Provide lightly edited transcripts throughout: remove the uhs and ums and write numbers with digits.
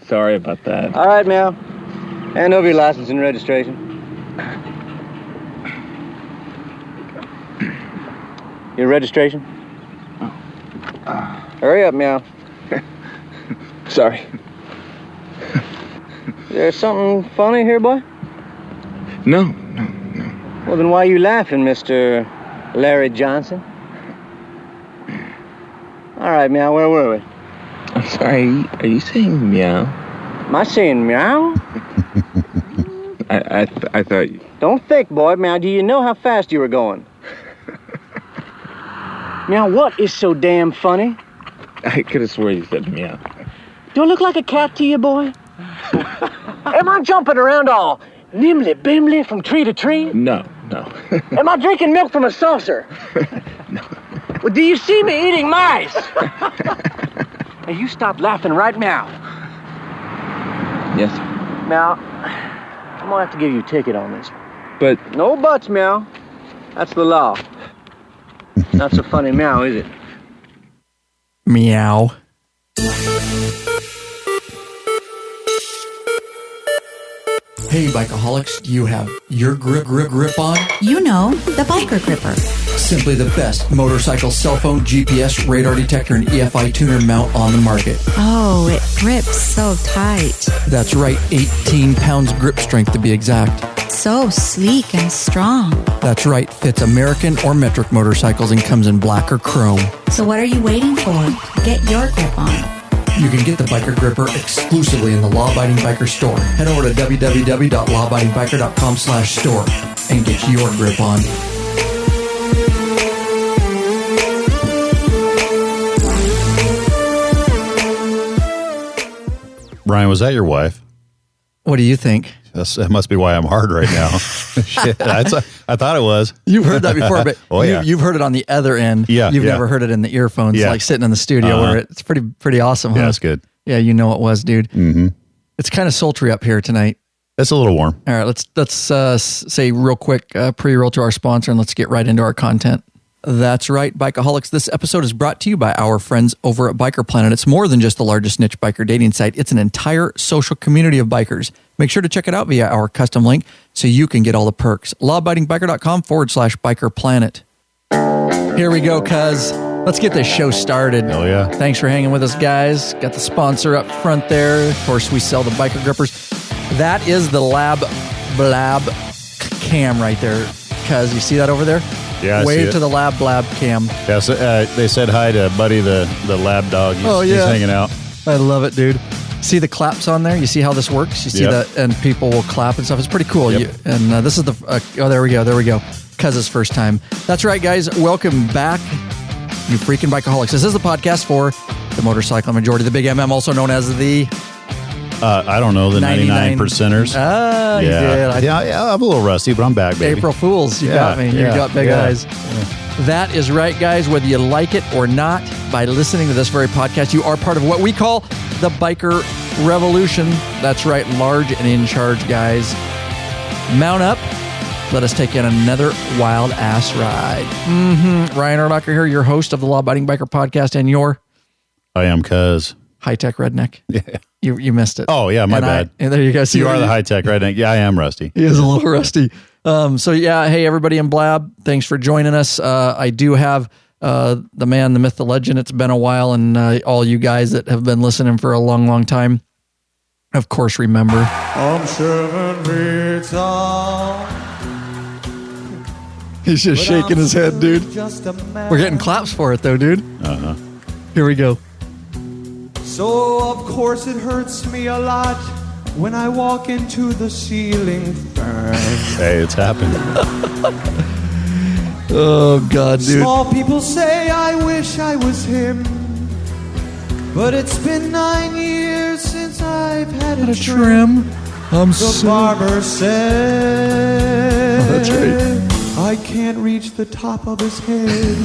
Sorry about that. All right, Meow. Hand over your license and registration. Your registration? Hurry up, Meow. Sorry. There's something funny here, boy? No. Well, then why are you laughing, Mr. Larry Johnson? All right, Meow, where were we? I'm sorry, are you saying meow? Am I saying meow? I thought you... Don't think, boy. Meow, do you know how fast you were going? Meow, what is so damn funny? I could have swore you said meow. Do I look like a cat to you, boy? Am I jumping around all nimbly-bimbly from tree to tree? No. Am I drinking milk from a saucer? No. Well, do you see me eating mice? Now, you stop laughing right now. Yes, sir. Meow, I'm gonna have to give you a ticket on this. But... No buts, Meow. That's the law. Not so funny, Meow, is it? Meow. Hey, Bikeaholics, do you have your grip on? You know, the Biker Gripper. Simply the best motorcycle cell phone, GPS, radar detector, and EFI tuner mount on the market. Oh, it grips so tight. That's right, 18 pounds grip strength to be exact. So sleek and strong. That's right, fits American or metric motorcycles and comes in black or chrome. So what are you waiting for? Get your grip on. You can get the Biker Gripper exclusively in the Law Abiding Biker store. Head over to www.lawabidingbiker.com/store and get your grip on. Brian, was that your wife? What do you think? That must be why I'm hard right now. Shit, I thought it was. You've heard that before, but yeah. you've heard it on the other end. Yeah, You've yeah. never heard it in the earphones, like sitting in the studio where it's pretty awesome, huh? Yeah, it's good. Yeah, you know it was, dude. Mm-hmm. It's kind of sultry up here tonight. It's a little warm. All right, let's say real quick pre-roll to our sponsor and let's get right into our content. That's right, Bikeaholics. This episode is brought to you by our friends over at Biker Planet. It's more than just the largest niche biker dating site. It's an entire social community of bikers. Make sure to check it out via our custom link so you can get all the perks. lawabidingbiker.com/bikerplanet. Here we go, cuz. Let's get this show started. Oh, yeah. Thanks for hanging with us, guys. Got the sponsor up front there. Of course, we sell the biker grippers. That is the LAB cam right there, cuz. You see that over there? Yeah, I Wave see to the LAB cam. Yeah, so, they said hi to Buddy, the lab dog. He's hanging out. I love it, dude. See the claps on there? You see how this works? You see that, and people will clap and stuff. It's pretty cool. Yep. This is the, there we go. Cuz's first time. That's right, guys. Welcome back, you freaking Bikeaholics. This is the podcast for the motorcycle majority, the Big MM, also known as the... I don't know, the 99 percenters. Ah, you did. I'm a little rusty, but I'm back, baby. April Fools. You got me. You got big eyes. Yeah. That is right, guys. Whether you like it or not, by listening to this very podcast, you are part of what we call the Biker Revolution. That's right, large and in charge, guys. Mount up. Let us take you on another wild-ass ride. Ryan Erlacher here, your host of the Law Abiding Biker Podcast, and your... I am cuz. High-tech redneck. Yeah. You missed it. Oh, yeah, my bad. And there you go. See, you are the high-tech redneck. Yeah, I am rusty. He is a little rusty. Hey, everybody in Blab, thanks for joining us. I do have the man, the myth, the legend. It's been a while, and all you guys that have been listening for a long, long time, of course, remember. I'm 7 feet tall. He's just shaking his head, dude. We're getting claps for it, though, dude. Uh-huh. Here we go. So, of course, it hurts me a lot when I walk into the ceiling fan. Hey, it's happened. Oh, God, dude. Small people say I wish I was him, but it's been 9 years since I've had a trim. The barber said, that's right. I can't reach the top of his head.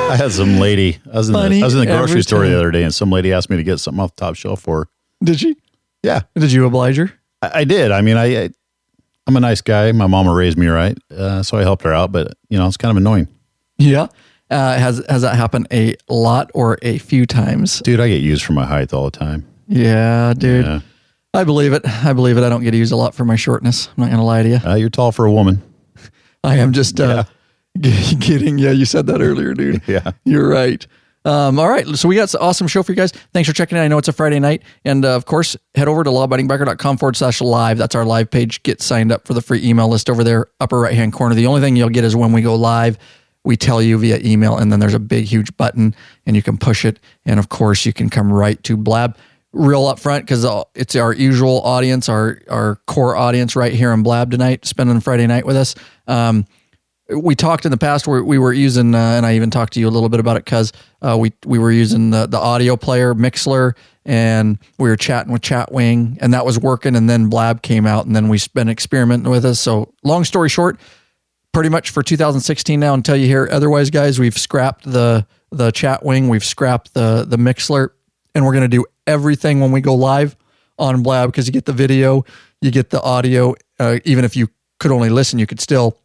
I had some lady. I was in the grocery store the other day, and some lady asked me to get something off the top shelf for her. Did she? Yeah. Did you oblige her? I did. I mean, I'm a nice guy. My mama raised me right, so I helped her out. But it's kind of annoying. Yeah. Has that happened a lot or a few times? Dude, I get used for my height all the time. Yeah, dude. Yeah. I believe it. I don't get used a lot for my shortness. I'm not going to lie to you. You're tall for a woman. I am just getting, you said that earlier, dude. Yeah. You're right. All right. So we got an awesome show for you guys. Thanks for checking in. I know it's a Friday night. And of course, head over to lawabidingbiker.com/live. That's our live page. Get signed up for the free email list over there, upper right-hand corner. The only thing you'll get is when we go live, we tell you via email, and then there's a big, huge button, and you can push it. And of course, you can come right to Blab. Real up front, because it's our usual audience, our core audience right here in Blab tonight, spending Friday night with us. We talked in the past where we were using, and I even talked to you a little bit about it, because we were using the audio player, Mixler, and we were chatting with Chatwing, and that was working, and then Blab came out, and then we've been experimenting with us. So long story short, pretty much for 2016 now until you hear otherwise, guys, we've scrapped the Chatwing, we've scrapped the Mixler, and we're going to do everything when we go live on Blab, because you get the video, you get the audio. Even if you could only listen, you could still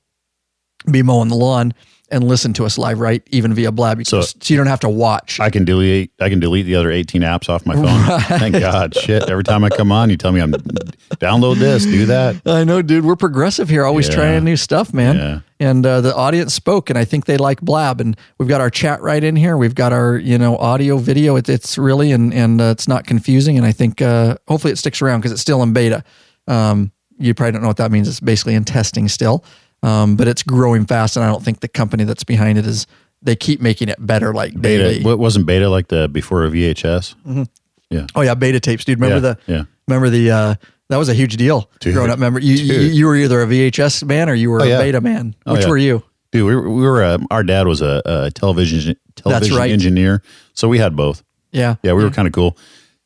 be mowing the lawn and listen to us live, right? Even via Blab. So you don't have to watch. I can delete the other 18 apps off my phone. Right. Thank God. Shit. Every time I come on, you tell me download this, do that. I know, dude. We're progressive here. Always trying new stuff, man. Yeah. And the audience spoke, and I think they like Blab. And we've got our chat right in here. We've got our, audio, video. It's really, and it's not confusing. And I think hopefully it sticks around, because it's still in beta. You probably don't know what that means. It's basically in testing still. But it's growing fast, and I don't think the company that's behind it they keep making it better, like beta. daily. What wasn't beta like before a VHS? Mm-hmm. Yeah. Oh yeah, beta tapes, dude. Remember that was a huge deal. Dude, growing up, remember you were either a VHS man or you were a beta man. Which were you? Dude, we were. Our dad was a television engineer, so we had both. Yeah, we were kind of cool.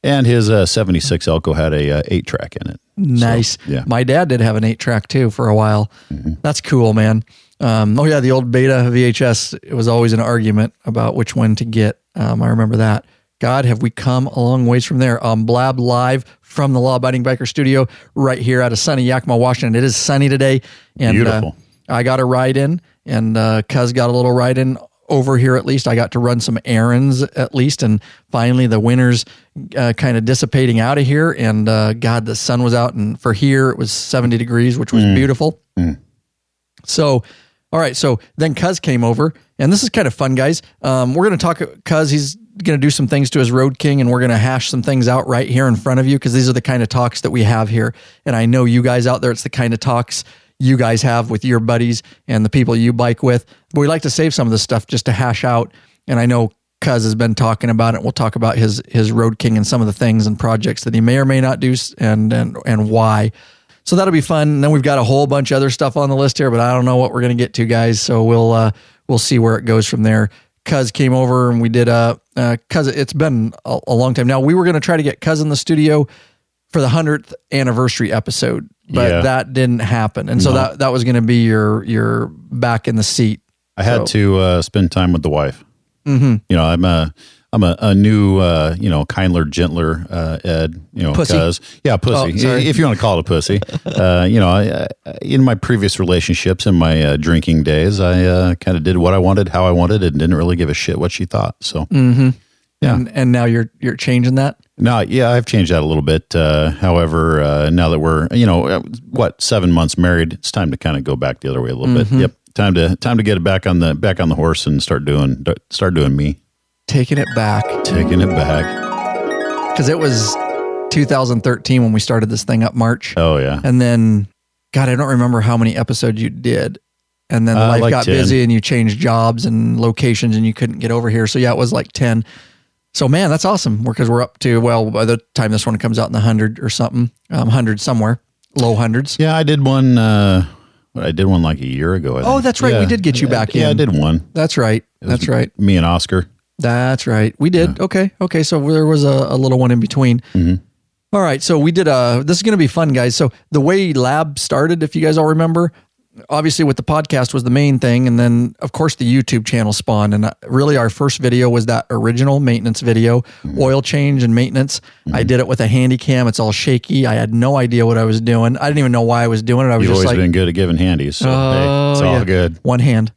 And his 76 Elko had a 8-track in it. Nice. So, yeah. My dad did have an 8-track too for a while. Mm-hmm. That's cool, man. The old beta VHS, it was always an argument about which one to get. I remember that. God, have we come a long ways from there. Blab live from the Law Abiding Biker studio right here out of sunny Yakima, Washington. It is sunny today. And, beautiful. I got a ride in, and Cuz got a little ride in over here. At least I got to run some errands at least, and finally the winter's kind of dissipating out of here, and God, the sun was out, and for here it was 70 degrees, which was beautiful. So all right, so then Cuz came over, and this is kind of fun, guys. We're going to talk, Cuz, he's going to do some things to his Road King, and we're going to hash some things out right here in front of you, because these are the kind of talks that we have here, and I know you guys out there, it's the kind of talks you guys have with your buddies and the people you bike with. But we like to save some of this stuff just to hash out. And I know Cuz has been talking about it. We'll talk about his Road King and some of the things and projects that he may or may not do, and why. So that'll be fun. And then we've got a whole bunch of other stuff on the list here, but I don't know what we're going to get to, guys. So we'll see where it goes from there. Cuz came over, and we did Cuz, it's been a long time now. We were going to try to get Cuz in the studio for the 100th anniversary episode, but that didn't happen. And so that was going to be your back in the seat. I had to spend time with the wife. Mm-hmm. I'm a new, kindler, gentler Ed, pussy. Cuz. Yeah, pussy. If you want to call it a pussy. In my previous relationships, in my drinking days, I kind of did what I wanted, how I wanted, and didn't really give a shit what she thought. So, yeah. And now you're changing that? No, yeah, I've changed that a little bit. However, now that we're, 7 months married, it's time to kind of go back the other way a little bit. Yep. Time to get it back on the horse and start doing me. Taking it back. Because it was 2013 when we started this thing up March. Oh, yeah. And then, God, I don't remember how many episodes you did. And then life got 10. busy, and you changed jobs and locations, and you couldn't get over here. So yeah, it was like 10. So man, that's awesome. Because we're up to, by the time this one comes out in the 100 or something, 100 somewhere, low hundreds. Yeah, I did one. I did one like a year ago. Oh, that's right. Yeah. We did get you back in. Yeah, I did one. That's right. That's right. Me and Oscar. That's right. We did. Yeah. Okay. So there was a little one in between. Mm-hmm. All right. So we did this is going to be fun, guys. So the way Lab started, if you guys all remember, obviously with the podcast was the main thing. And then of course the YouTube channel spawned. And really our first video was that original maintenance video, oil change and maintenance. I did it with a handy cam. It's all shaky. I had no idea what I was doing. I didn't even know why I was doing it. I was You've just always been good at giving handies. So hey, it's all good. One hand.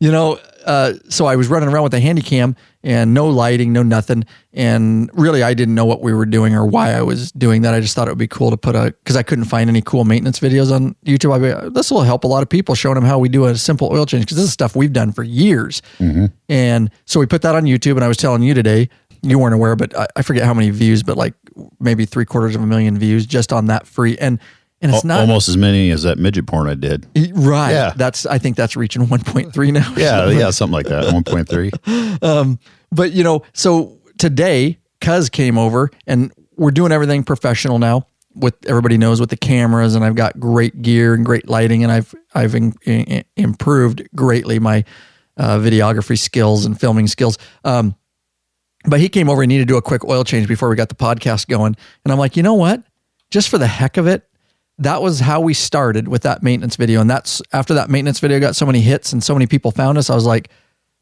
So I was running around with a handy cam and no lighting, no nothing. And really, I didn't know what we were doing or why I was doing that. I just thought it would be cool to because I couldn't find any cool maintenance videos on YouTube. This will help a lot of people, showing them how we do a simple oil change, because this is stuff we've done for years. Mm-hmm. And so we put that on YouTube, and I was telling you today, you weren't aware, but I forget how many views, but like maybe 750,000 views just on that free. And it's not almost as many as that midget porn I did. Right. Yeah. I think that's reaching 1.3 now. Yeah, something like that. 1.3. But so today, Cuz came over, and we're doing everything professional now. Everybody knows, with the cameras, and I've got great gear and great lighting, and I've improved greatly my videography skills and filming skills. But he came over and needed to do a quick oil change before we got the podcast going. And I'm like, you know what? Just for the heck of it, that was how we started with that maintenance video. And that's after that maintenance video got so many hits and so many people found us, I was like,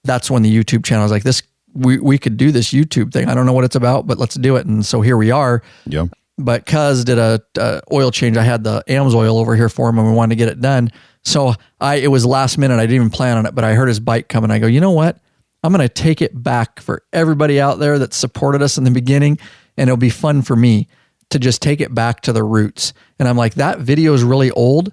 that's when the YouTube channel, I was like, we could do this YouTube thing. I don't know what it's about, but let's do it. And so here we are. Yeah. But Cuz did a oil change. I had the AMS oil over here for him, and we wanted to get it done. So it was last minute. I didn't even plan on it, but I heard his bike coming. I go, you know what? I'm going to take it back for everybody out there that supported us in the beginning, and it'll be fun for me to just take it back to the roots. And I'm like, that video is really old.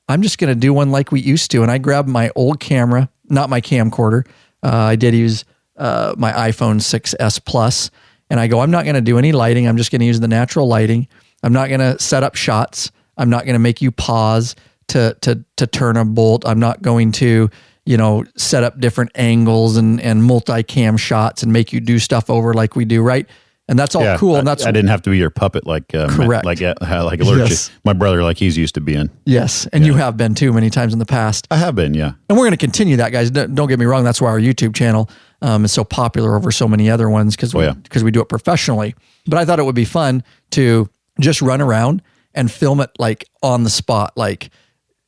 I'm just going to do one like we used to. And I grabbed my old camera, not my camcorder. I did use my iPhone 6S Plus. And I go, I'm not going to do any lighting. I'm just going to use the natural lighting. I'm not going to set up shots. I'm not going to make you pause to turn a bolt. I'm not going to, set up different angles and multi-cam shots and make you do stuff over like we do, right? And that's all cool. And that's I didn't have to be your puppet like correct. like alert Yes. my brother, like he's used to being. Yes, and you have been too many times in the past. I have been, yeah. And we're going to continue that, guys. Don't get me wrong. That's why our YouTube channel is so popular over so many other ones, because we do it professionally. But I thought it would be fun to just run around and film it like on the spot, like,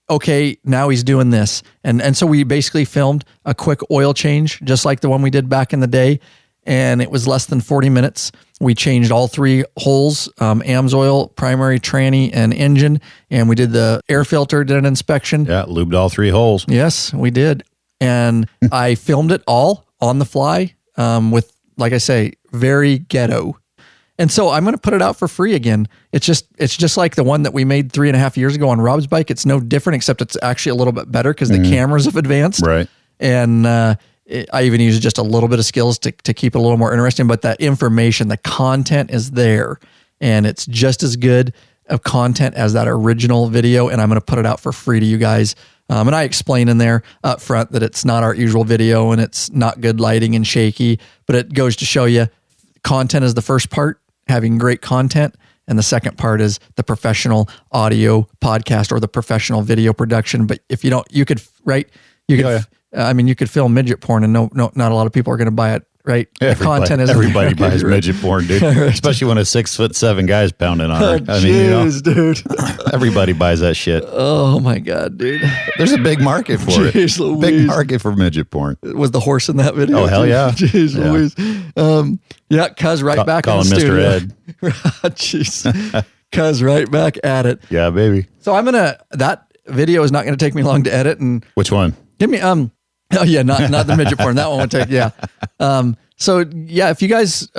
okay, now he's doing this. And so we basically filmed a quick oil change, just like the one we did back in the day. And it was less than 40 minutes. We changed all 3 holes, AMS oil, primary, tranny, and engine. And we did the air filter, did an inspection. Yeah, lubed all 3 holes. Yes, we did. And I filmed it all on the fly with, like I say, very ghetto. And so I'm going to put it out for free again. It's just like the one that we made 3.5 years ago on Rob's bike. It's no different, except it's actually a little bit better because the cameras have advanced. Right. And I even use just a little bit of skills to keep it a little more interesting. But that information, the content is there, and it's just as good of content as that original video. And I'm going to put it out for free to you guys. And I explain in there up front that it's not our usual video and it's not good lighting and shaky, but it goes to show you content is the first part, having great content. And the second part is the professional audio podcast or the professional video production. But if you don't, you could, right? You could, you could film midget porn and no, not a lot of people are going to buy it, right? The content is everybody buys midget porn, dude. Especially when a 6'7" guy's pounding on her. I mean, dude. Everybody buys that shit. Oh my God, dude. There's a big market for it. Louise. Big market for midget porn. Was the horse in that video? Oh, hell yeah. Jeez Louise. Cuz right back in the studio. Call him Mr. Ed. Jeez. Cuz right back at it. Yeah, baby. So that video is not going to take me long to edit. And which one? Give me, not the midget porn. That one would take, So if you guys,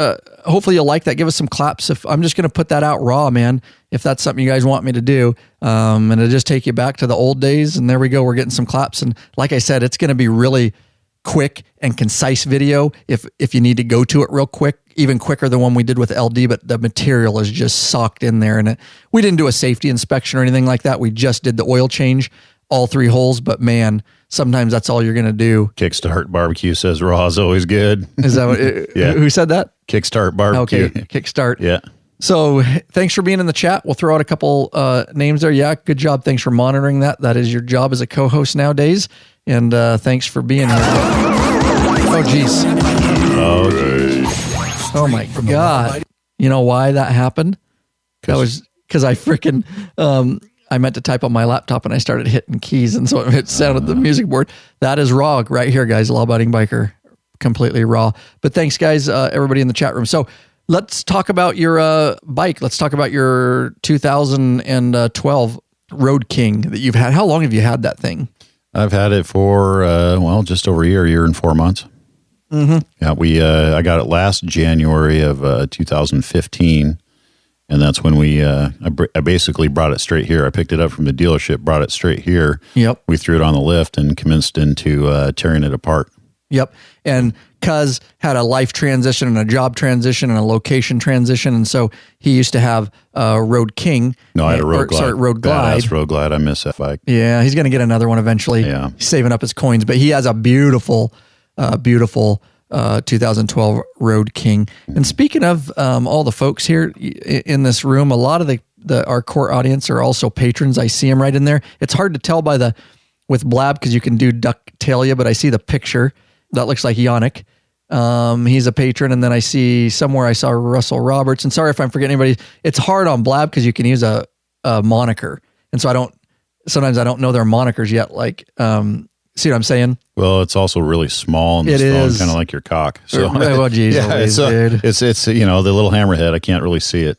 hopefully you'll like that. Give us some claps. If I'm just going to put that out raw, man, if that's something you guys want me to do. And it'll just take you back to the old days. And there we go. We're getting some claps. And like I said, it's going to be really quick and concise video. If you need to go to it real quick, even quicker than one we did with LD, but the material is just socked in there. And we didn't do a safety inspection or anything like that. We just did the oil change, all 3 holes. But man, sometimes that's all you're going to do. Kickstart Barbecue says raw is always good. Is that what, yeah. Who said that? Kickstart Barbecue. Okay, Kickstart. Yeah. So thanks for being in the chat. We'll throw out a couple names there. Yeah, good job. Thanks for monitoring that. That is your job as a co-host nowadays. And thanks for being here. Oh, geez. Oh, my God. You know why that happened? That was because I freaking... I meant to type on my laptop and I started hitting keys, and so it sounded the music board. That is raw right here, guys. Law Abiding Biker, completely raw. But thanks, guys, everybody in the chat room. So let's talk about your bike. Let's talk about your 2012 Road King that you've had. How long have you had that thing? I've had it for, just over a year and 4 months. Mm-hmm. Yeah, I got it last January of 2015, and that's when I basically brought it straight here. I picked it up from the dealership, brought it straight here. Yep. We threw it on the lift and commenced into tearing it apart. Yep. And Cuz had a life transition and a job transition and a location transition. And so he used to have a Road King. No, I had a Road Glide. Sorry, Road Glide. Badass Road Glide. I miss that bike. Yeah, he's going to get another one eventually. Yeah. He's saving up his coins. But he has a beautiful 2012 Road King. And speaking of all the folks here in this room, a lot of our core audience are also patrons. I see them right in there. It's hard to tell with Blab because you can do ducktail, but I see the picture. That looks like Yannick. He's a patron. And then I saw Russell Roberts. And sorry if I'm forgetting anybody. It's hard on Blab because you can use a moniker. And so sometimes I don't know their monikers yet. See what I'm saying? Well, it's also really small, and this phone kind of like your cock. So, geez, dude. It's the little hammerhead. I can't really see it.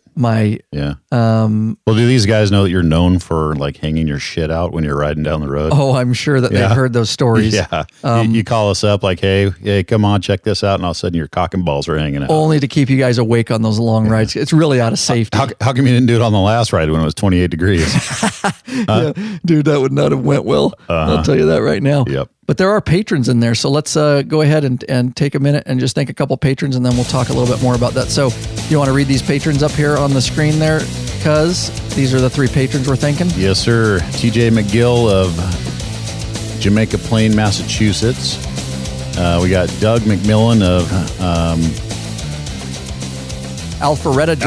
Yeah. Well, do these guys know that you're known for hanging your shit out when you're riding down the road? Oh, I'm sure that they've heard those stories. Yeah. You call us up hey, come on, check this out, and all of a sudden your cock and balls are hanging out. Only to keep you guys awake on those long rides. It's really out of safety. How come you didn't do it on the last ride when it was 28 degrees? Yeah, dude, that would not have went well. I'll tell you that right now. Yep. But there are patrons in there, so let's go ahead and take a minute and just thank a couple patrons, and then we'll talk a little bit more about that. So you want to read these patrons up here on the screen there, cuz these are the 3 patrons we're thanking? Yes, sir. TJ McGill of Jamaica Plain, Massachusetts. We got Doug McMillan of Alpharetta,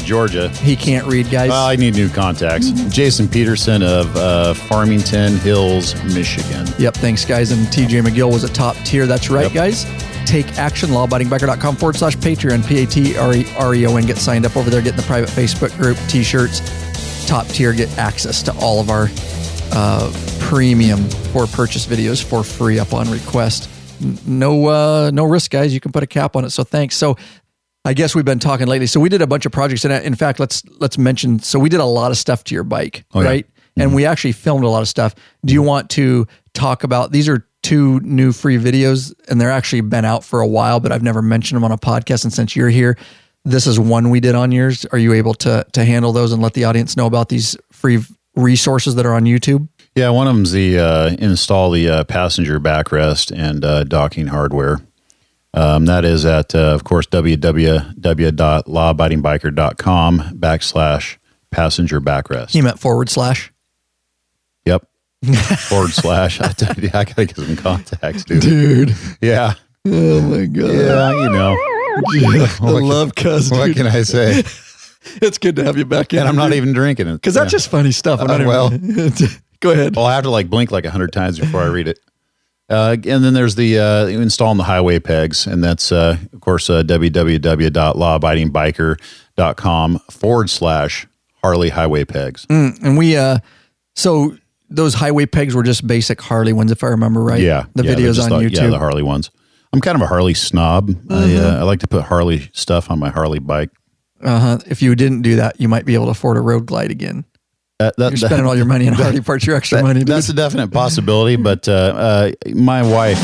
Georgia. He can't read, guys. Well, I need new contacts. Jason Peterson of Farmington Hills, Michigan. Yep, thanks, guys. And TJ McGill was a top tier. That's right, guys. Take action, lawabidingbiker.com/Patreon, Patreon. Get signed up over there, get in the private Facebook group, t-shirts, top tier, get access to all of our premium for purchase videos for free up on request. No risk, guys. You can put a cap on it. So thanks. So I guess we've been talking lately. So we did a bunch of projects, and in fact, let's mention. So we did a lot of stuff to your bike, right? Mm-hmm. And we actually filmed a lot of stuff. Do you want to talk about? These are 2 new free videos, and they're actually been out for a while, but I've never mentioned them on a podcast. And since you're here, this is one we did on yours. Are you able to handle those and let the audience know about these free resources that are on YouTube? Yeah, one of them's the install the passenger backrest and docking hardware. That is at, of course, www.lawabidingbiker.com/passenger backrest. He meant / Yep. / I got to get some contacts, dude. Yeah. Oh, my God. Yeah, I love cuz. What can I say? It's good to have you back in. And I'm not even drinking it. Because that's just funny stuff. Go ahead. Well, I have to blink 100 times before I read it. And then there's the installing the highway pegs, and that's of course www.lawabidingbiker.com/Harley highway pegs. And we so those highway pegs were just basic Harley ones, if I remember right. Yeah, the videos on YouTube. Yeah, the Harley ones. I'm kind of a Harley snob. I like to put Harley stuff on my Harley bike. If you didn't do that, you might be able to afford a Road Glide again. You're spending all your money on Harley parts, your extra money. Dude. That's a definite possibility, but my wife...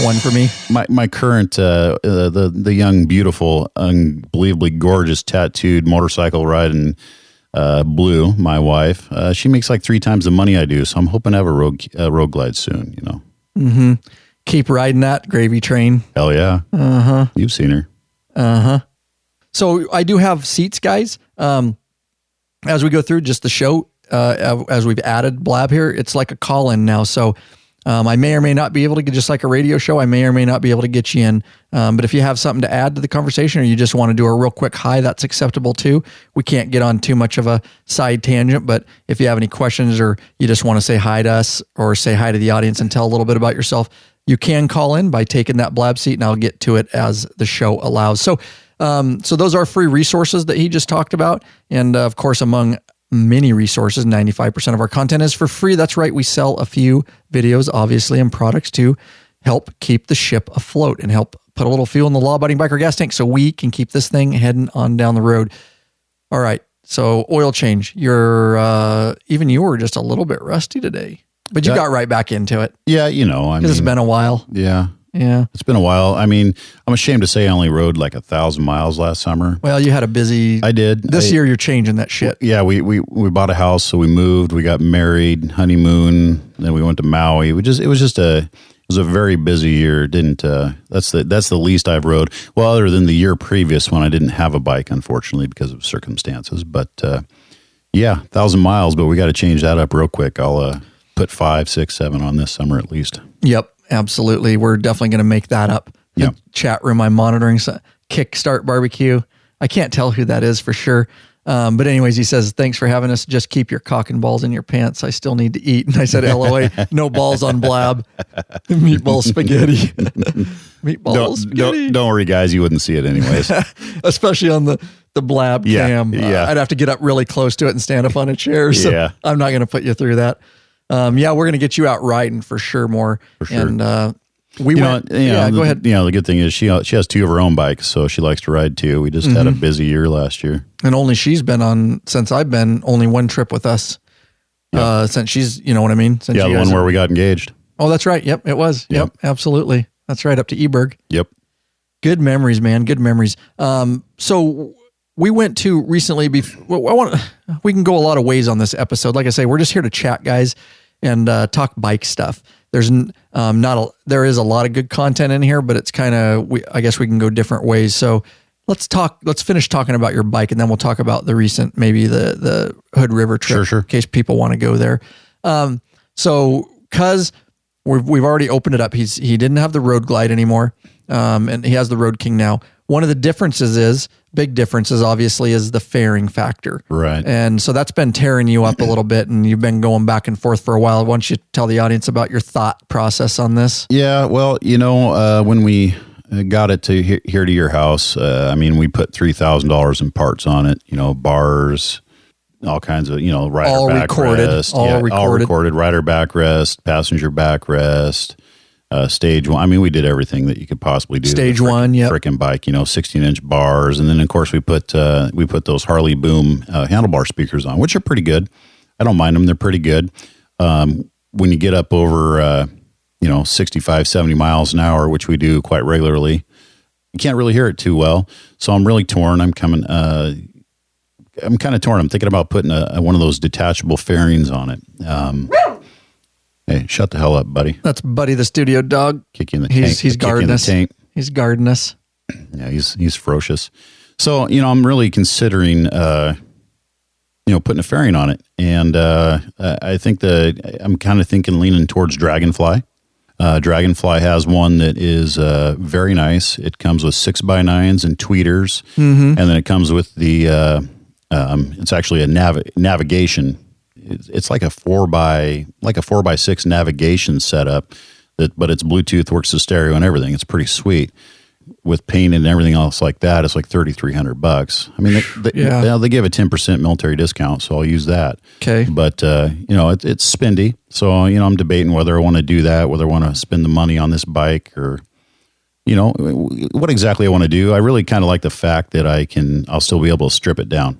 one for me? My current, the young, beautiful, unbelievably gorgeous, tattooed, motorcycle riding Blue, my wife, she makes 3 times the money I do, so I'm hoping to have a Road Glide soon, Mm-hmm. Keep riding that gravy train. Hell yeah. You've seen her. So I do have seats, guys. As we go through just the show, as we've added Blab here, it's like a call-in now. So I may or may not be able to get, just like a radio show, I may or may not be able to get you in. But if you have something to add to the conversation, or you just want to do a real quick hi, that's acceptable too. We can't get on too much of a side tangent, but if you have any questions, or you just want to say hi to us or say hi to the audience and tell a little bit about yourself, you can call in by taking that Blab seat, and I'll get to it as the show allows. So those are free resources that he just talked about. And of course, among many resources, 95% of our content is for free. That's right. We sell a few videos, obviously, and products to help keep the ship afloat and help put a little fuel in the law-abiding biker gas tank so we can keep this thing heading on down the road. All right. So oil change. You were just a little bit rusty today. But you got right back into it. Yeah, you know, I mean, it's been a while. Yeah. Yeah. It's been a while. I mean, I'm ashamed to say I only rode like 1,000 miles last summer. Well, you had a busy... I did. This year you're changing that shit. Yeah, we bought a house, so we moved, we got married, honeymoon, then we went to Maui. It was a very busy year. That's the least I've rode. Well, other than the year previous when I didn't have a bike, unfortunately, because of circumstances. But yeah, 1,000 miles, but we got to change that up real quick. I'll put 5, 6, 7 on this summer at least. Yep. Absolutely. We're definitely going to make that up. Yep. The chat room I'm monitoring, Kickstart Barbecue. I can't tell who that is for sure. But anyways, he says, thanks for having us. Just keep your cock and balls in your pants. I still need to eat. And I said, LOA, no balls on blab. Meatball spaghetti. Meatball spaghetti. Don't worry, guys. You wouldn't see it anyways. Especially on the blab cam. Yeah. I'd have to get up really close to it and stand up on a chair. So I'm not going to put you through that. We're going to get you out riding for sure more. For sure. And go ahead. You know, the good thing is she has 2 of her own bikes, so she likes to ride too. We just had a busy year last year. And only she's been on, since I've been, only one trip with us. Since she's, you know what I mean? Since the one where we got engaged. Oh, that's right. Yep, it was. Yep, absolutely. That's right, up to Eberg. Yep. Good memories, man. Good memories. So we went to recently. We can go a lot of ways on this episode. Like I say, we're just here to chat, guys, and talk bike stuff. There's there is a lot of good content in here, but it's kind of I guess we can go different ways. So let's finish talking about your bike, and then we'll talk about the recent, maybe the Hood River trip, sure. in case people want to go there. So cuz we've already opened it up. He didn't have the Road Glide anymore, and he has the Road King now. One of the big differences, obviously, is the fairing factor. Right. And so that's been tearing you up a little bit, and you've been going back and forth for a while. Why don't you tell the audience about your thought process on this? Yeah, well, you know, when we got it to here to your house, I mean, we put $3,000 in parts on it, you know, bars, all kinds of, you know, rider backrest. All recorded, rider backrest, passenger backrest. Stage 1. I mean, we did everything that you could possibly do. Stage 1, yeah. Frickin' bike, you know, 16-inch bars, and then of course we put those Harley Boom handlebar speakers on, which are pretty good. I don't mind them; they're pretty good. When you get up over 65, 70 miles an hour, which we do quite regularly, you can't really hear it too well. So I'm really torn. I'm kind of torn. I'm thinking about putting one of those detachable fairings on it. Hey, shut the hell up, buddy. That's Buddy the studio dog. Kick you in the tank. He's guarding us. He's guarding us. Yeah, he's ferocious. So, you know, I'm really considering, putting a fairing on it. And I think I'm kind of leaning towards Dragonfly. Dragonfly has one that is very nice. It comes with 6x9s and tweeters. And then it comes with the, it's actually a navigation. It's like a 4x6 navigation setup, but it's Bluetooth, works the stereo and everything. It's pretty sweet with paint and everything else like that. It's like $3,300. I mean, they give a 10% military discount, so I'll use that. Okay, but it's spendy, so I'm debating whether I want to do that, whether I want to spend the money on this bike, or what exactly I want to do. I really kind of like the fact that I'll still be able to strip it down.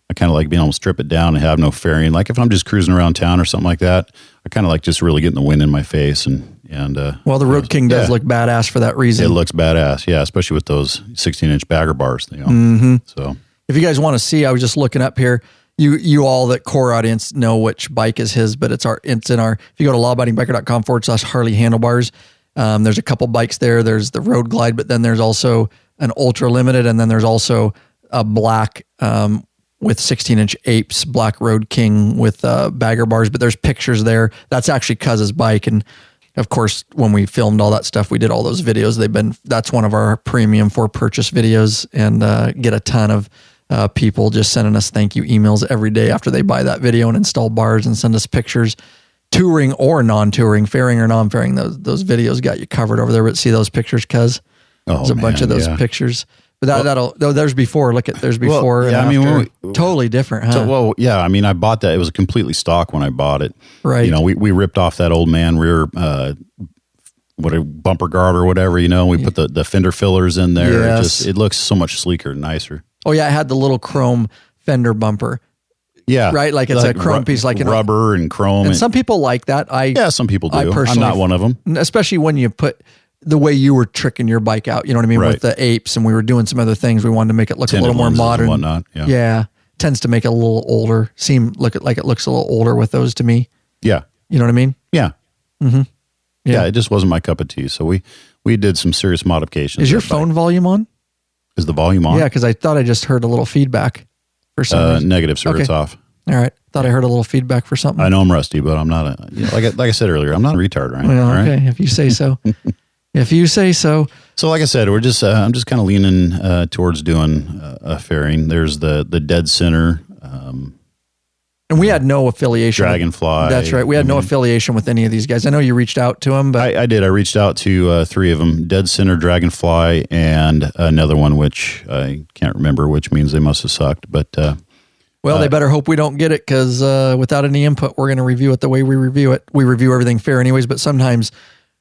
I kind of like being able to strip it down and have no fairing. Like if I'm just cruising around town or something like that, I kind of like just really getting the wind in my face. Well, the Road King does look badass for that reason. It looks badass, yeah, especially with those 16-inch bagger bars. So if you guys want to see, I was just looking up here. You all, that core audience, know which bike is his, but it's in our. If you go to lawabidingbiker.com/Harley handlebars, there's a couple bikes there. There's the Road Glide, but then there's also an Ultra Limited, and then there's also a black. With 16-inch apes, black Road King with bagger bars, but there's pictures there. That's actually Cuz's bike, and of course, when we filmed all that stuff, we did all those videos. That's one of our premium for purchase videos, and get a ton of people just sending us thank you emails every day after they buy that video and install bars and send us pictures, touring or non-touring, fairing or non-fairing. Those videos got you covered over there. But see those pictures, Cuz? There's a bunch of those pictures. But there's before. Look at there's before. Well, yeah, and I mean, totally different, huh? I mean, I bought that. It was completely stock when I bought it. Right. You know, we ripped off that old man rear, a bumper guard or whatever. You know, we put the fender fillers in there. Yes. It looks so much sleeker and nicer. Oh yeah, I had the little chrome fender bumper. Yeah. Right? Like it's a chrome piece, like rubber and chrome. And some people like that. Some people do. I personally, I'm not one of them. Especially when you put the way you were tricking your bike out, you know what I mean? Right. With the apes, and we were doing some other things. We wanted to make it look a little more modern. And whatnot. Yeah. Yeah. Tends to make it a little older. Like it looks a little older with those to me. Yeah. You know what I mean? Yeah. Mm-hmm. Yeah. It just wasn't my cup of tea. So we did some serious modifications. Is your phone volume on? Is the volume on? Yeah, because I thought I just heard a little feedback for some reason. Negative, sir. Okay. It's off. All right. Thought I heard a little feedback for something. I know I'm rusty, but I'm not like I said earlier, I'm not a retard, right? Well, okay. Right? If you say so. If you say so. So like I said, I'm just kind of leaning towards doing a fairing. There's the dead center. And we had no affiliation. Dragonfly. That's right. We had no affiliation with any of these guys. I know you reached out to them, but I did. I reached out to 3 of them: Dead Center, Dragonfly, and another one which I can't remember, which means they must have sucked. But well, they better hope we don't get it, because without any input, we're going to review it the way we review it. We review everything fair, anyways. But sometimes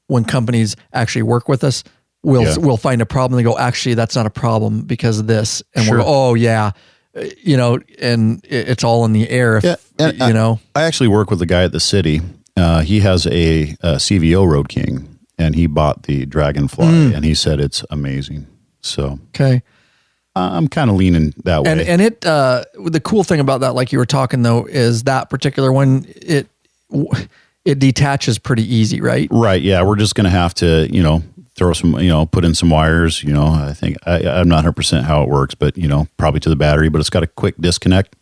when companies actually work with us, we'll find a problem. They go, actually, that's not a problem because of this, and we'll go, oh yeah. And it's all in the air. I actually work with a guy at the city. He has a CVO Road King, and he bought the Dragonfly, and he said it's amazing. So okay, I'm kind of leaning that way. And it the cool thing about that, like you were talking though, is that particular one it detaches pretty easy, right? Right. Yeah, we're just gonna have to throw some, put in some wires, I think I'm not 100% how it works, but, probably to the battery, but it's got a quick disconnect.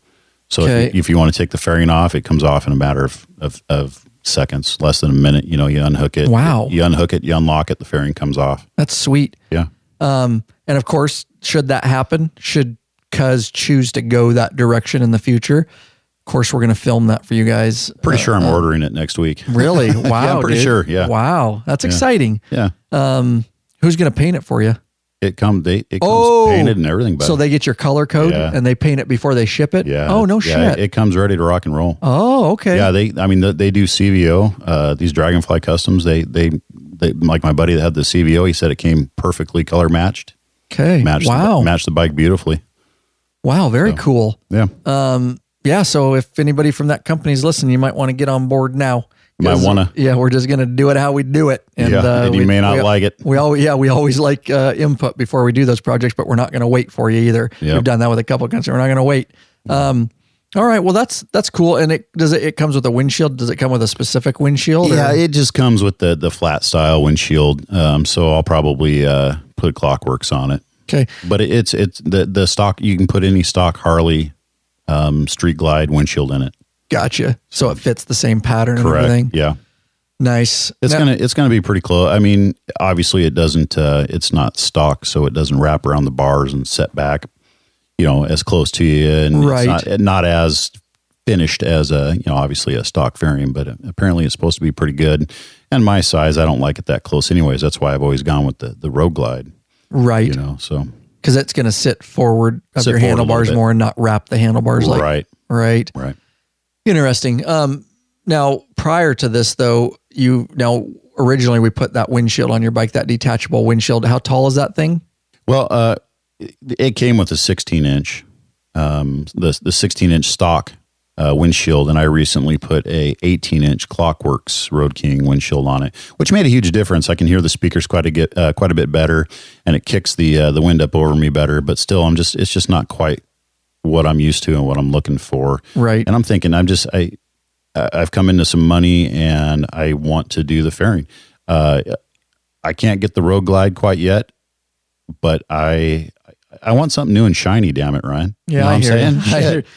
So if you want to take the fairing off, it comes off in a matter of seconds, less than a minute. You unhook it. Wow. You unhook it, you unlock it, the fairing comes off. That's sweet. Yeah. And of course, should that happen, should Cuz choose to go that direction in the future, of course, we're going to film that for you guys. Pretty sure I'm ordering it next week. Really? Wow. Yeah, I'm pretty sure. Yeah. Wow. That's exciting. Yeah. Who's going to paint it for you? It comes painted and everything. Buddy. So they get your color code and they paint it before they ship it? Yeah. Oh, no shit. It comes ready to rock and roll. Oh, okay. Yeah. They do CVO, these Dragonfly customs. They like my buddy that had the CVO, he said it came perfectly color matched. Okay. Matched the bike beautifully. Wow. Very cool. Yeah. Yeah, so if anybody from that company is listening, you might want to get on board now. You might want to. Yeah, we're just going to do it how we do it. And, and you may not like it. We always like input before we do those projects, but we're not going to wait for you either. Yep. We've done that with a couple of companies. We're not going to wait. All right, well that's cool. And it comes with a windshield. Does it come with a specific windshield? Yeah, it just comes with the flat style windshield. So I'll probably put Clockworks on it. Okay, but it's the stock. You can put any stock Harley Street Glide windshield in it. Gotcha. So it fits the same pattern. Correct. And everything. Yeah. Nice. It's gonna be pretty close. I mean, obviously it doesn't. It's not stock, so it doesn't wrap around the bars and set back. As close to you, and it's not as finished as obviously a stock fairing, but apparently it's supposed to be pretty good. And my size, I don't like it that close, anyways. That's why I've always gone with the Road Glide. Right. So. Because it's going to sit forward of your handlebars more and not wrap the handlebars Right. Interesting. Now, prior to this, though, originally we put that windshield on your bike, that detachable windshield. How tall is that thing? Well, it came with a 16-inch, the 16-inch stock windshield, and I recently put a 18-inch Clockworks Road King windshield on it, which made a huge difference. I can hear the speakers quite a bit better, and it kicks the wind up over me better. But still, it's just not quite what I'm used to and what I'm looking for. Right. And I'm thinking, I've come into some money, and I want to do the fairing. I can't get the Road Glide quite yet, but I want something new and shiny. Damn it, Ryan. Yeah, I hear it.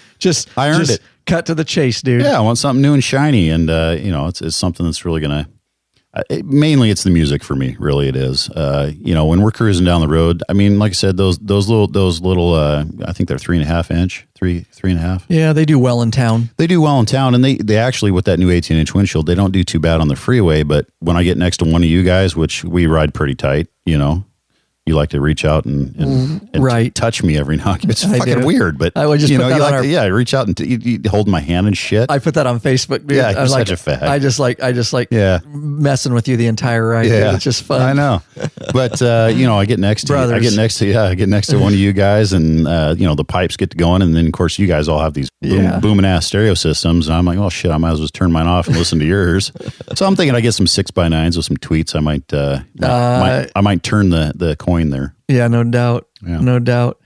I earned it. Cut to the chase, dude. Yeah, I want something new and shiny, and it's something that's really gonna. Mainly, it's the music for me. Really, it is. When we're cruising down the road, I mean, like I said, those little. I think they're 3.5 inch, 3.5. Yeah, they do well in town. They do well in town, and they actually, with that new 18-inch windshield, they don't do too bad on the freeway. But when I get next to one of you guys, which we ride pretty tight, you like to reach out and right. touch me every now and then. It's I fucking do. weird, but I would just you put know, that you on like to, reach out and you hold my hand and shit. I put that on Facebook, dude. Yeah, I'm you're like, such a fag. I just like messing with you the entire ride. Yeah, Dude. It's just fun. I know, but you know, I get next to Brothers. I get next to one of you guys, and you know, the pipes get to going, and then of course you guys all have these booming ass stereo systems, and I'm like, oh shit, I might as well just turn mine off and listen to yours. So I'm thinking I get some 6x9s with some tweets. I might turn the coin there. Yeah, no doubt. Yeah. No doubt.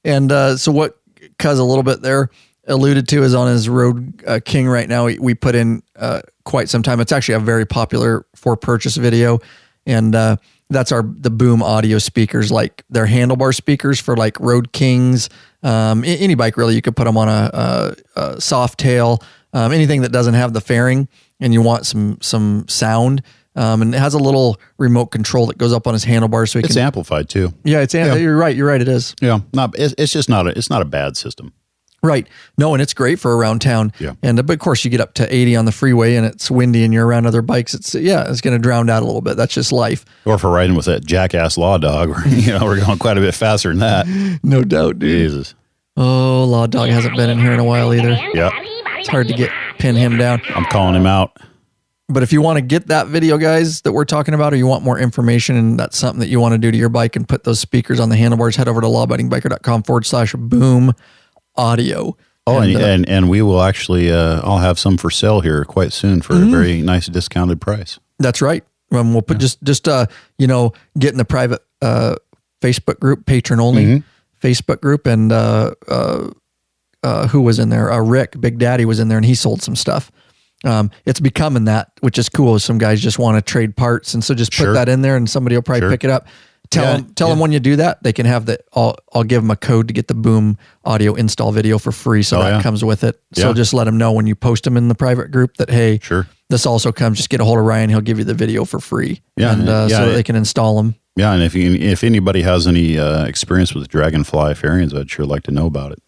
And so what Cuz a little bit there alluded to is on his Road King right now. We put in quite some time. It's actually a very popular for purchase video. And that's the boom audio speakers, like they're handlebar speakers for like Road Kings. Any bike really, you could put them on a soft tail, anything that doesn't have the fairing and you want some sound. And it has a little remote control that goes up on his handlebars, so it's amplified too. Yeah, you're right. It is. Yeah, it's not a bad system. Right. No, and it's great for around town. Yeah. And but of course, you get up to 80 on the freeway, and it's windy, and you're around other bikes. It's going to drown out a little bit. That's just life. Or for riding with that jackass Law Dog, we're going quite a bit faster than that. No doubt, dude. Jesus. Oh, Law Dog hasn't been in here in a while either. Yeah. It's hard to pin him down. I'm calling him out. But if you want to get that video, guys, that we're talking about, or you want more information and that's something that you want to do to your bike and put those speakers on the handlebars, head over to lawabidingbiker.com/boom audio. Oh, and we will actually, I'll have some for sale here quite soon for a very nice discounted price. That's right. We'll put get in the private Facebook group, patron only Facebook group. And who was in there? Rick, Big Daddy was in there, and he sold some stuff. It's becoming that, which is cool. Some guys just want to trade parts, and so just put that in there, and somebody will probably pick it up. Tell them when you do that, they can have I'll give them a code to get the Boom audio install video for free, so that comes with it. So just let them know when you post them in the private group that hey, this also comes. Just get a hold of Ryan; he'll give you the video for free, so they can install them. Yeah, and if anybody has any experience with Dragonfly fairings, I'd sure like to know about it.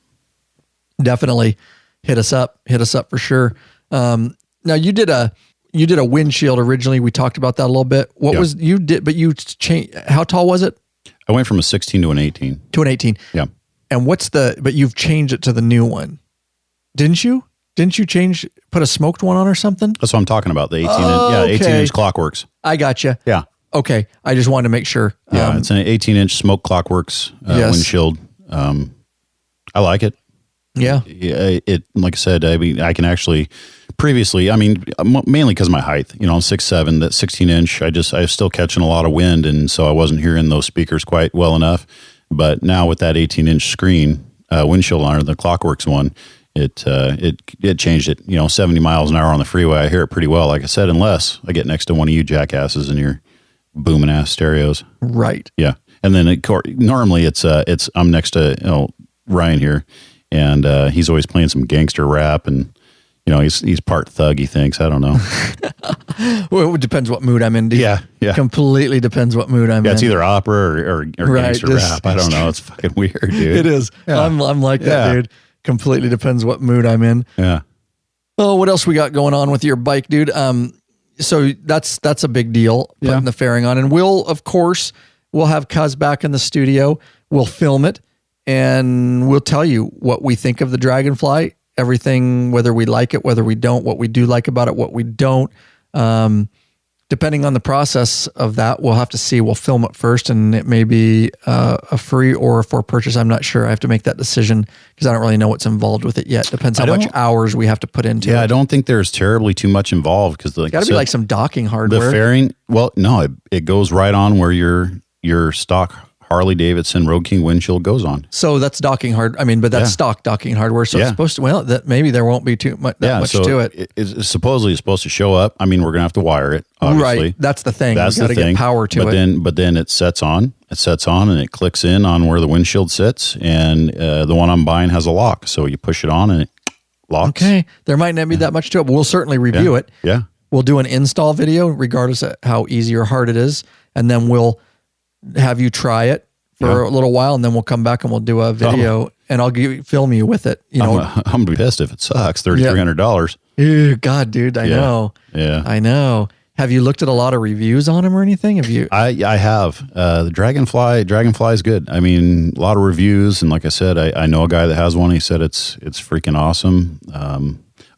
Definitely hit us up for sure. Now you did a windshield originally. We talked about that a little bit. But you changed, how tall was it? I went from a 16 to an 18. To an 18. Yeah. And but you've changed it to the new one. Didn't you? Didn't you put a smoked one on or something? That's what I'm talking about. The 18 18-inch Clockworks. I gotcha. Yeah. Okay. I just wanted to make sure. Yeah, it's an 18-inch smoke Clockworks windshield. I like it. Yeah. It like I said, I mean, I can actually previously, I mean, mainly because of my height, I'm 6'7", that 16-inch, I was still catching a lot of wind, and so I wasn't hearing those speakers quite well enough. But now with that 18-inch screen windshield on the Clockworks one, it changed it. 70 miles an hour on the freeway, I hear it pretty well. Like I said, unless I get next to one of you jackasses in your booming ass stereos. Right. Yeah, and then normally it's I'm next to Ryan here. And he's always playing some gangster rap, and he's part thug. He thinks, I don't know. Well, it depends what mood I'm in. Dude. Yeah. Completely depends what mood I'm in. Yeah, it's either opera or gangster rap. I don't know. It's fucking weird, dude. It is. Yeah. I'm like that, dude. Completely depends what mood I'm in. Yeah. Oh, what else we got going on with your bike, dude? So that's a big deal, putting the fairing on, and we'll have Cuz back in the studio. We'll film it. And we'll tell you what we think of the Dragonfly, everything, whether we like it, whether we don't, what we do like about it, what we don't. Depending on the process of that, we'll have to see. We'll film it first, and it may be a free or a for purchase. I'm not sure. I have to make that decision because I don't really know what's involved with it yet. Depends how much hours we have to put into it. Yeah, I don't think there's terribly too much involved because it's got to be like some docking hardware. The fairing, well, no, it goes right on where your stock Harley-Davidson Road King windshield goes on. So that's docking but that's stock docking hardware. So it's supposed to, that maybe there won't be too much, much to it. It's supposedly supposed to show up. I mean, we're going to have to wire it, obviously. Right. That's the thing. That's got to get power to it. But then it sets on and it clicks in on where the windshield sits. And the one I'm buying has a lock. So you push it on and it locks. Okay. There might not be that much to it, but we'll certainly review it. Yeah. We'll do an install video regardless of how easy or hard it is. And then we'll have you try it for a little while, and then we'll come back and we'll do a video, and I'll film you with it. I'm gonna be pissed if it sucks. $3,300. Ew, God, dude, I know. Yeah, I know. Have you looked at a lot of reviews on them or anything? Have you? I have. The Dragonfly is good. I mean, a lot of reviews, and like I said, I know a guy that has one. He said it's freaking awesome.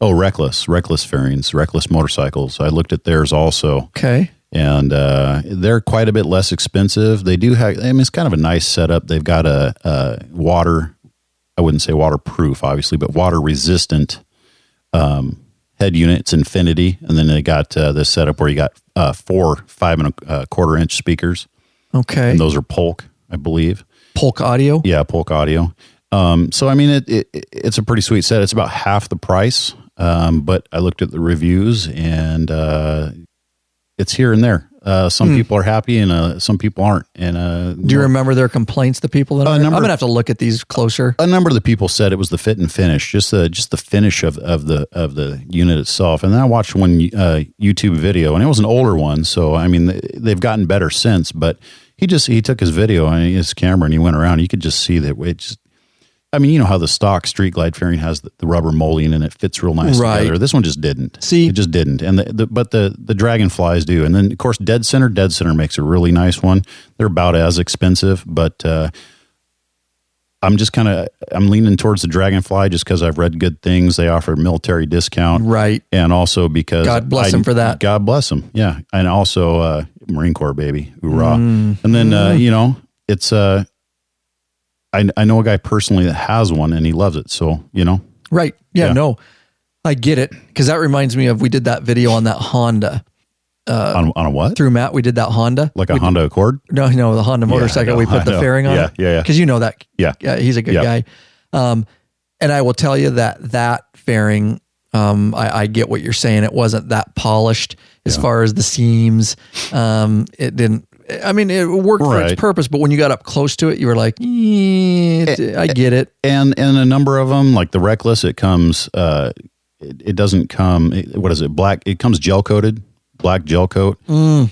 Reckless fairings, Reckless motorcycles. I looked at theirs also. Okay. And they're quite a bit less expensive. They do have, I mean, it's kind of a nice setup. They've got a water, I wouldn't say waterproof, obviously, but water resistant head unit. It's Infinity. And then they got this setup where you got 4 5.25 inch speakers. Okay. And those are Polk, I believe. Polk audio? Yeah, Polk audio. So, I mean, it's a pretty sweet set. It's about half the price. But I looked at the reviews and it's here and there. Some people are happy and some people aren't. And do you remember their complaints? The people that I'm going to have to look at these closer. A number of the people said it was the fit and finish, just the finish of the unit itself. And then I watched one YouTube video, and it was an older one. So I mean, they've gotten better since. But he took his video and his camera and he went around. You could just see that it just. I mean, you know how the stock Street Glide fairing has the rubber molding and it fits real nice together. This one just didn't. See, it just didn't. And but the Dragonflies do. And then of course Dead Center makes a really nice one. They're about as expensive, but I'm leaning towards the Dragonfly just because I've read good things. They offer a military discount, right? And also because God bless them for that. God bless them, yeah. And also Marine Corps, baby, hoorah! And then it's I know a guy personally that has one and he loves it. So, Right. Yeah. No, I get it. Cause that reminds me of, we did that video on that Honda. On a what? Through Matt, we did that Honda. Like a Honda Accord? No, the Honda motorcycle. We put the fairing on it. Yeah. Cause you know that. Yeah. He's a good guy. And I will tell you that fairing, I get what you're saying. It wasn't that polished as far as the seams. It didn't. I mean, it worked for its purpose, but when you got up close to it, you were like, I get it. And a number of them, like the Reckless, it comes, it doesn't come, what is it, black, it comes gel coated, black gel coat. And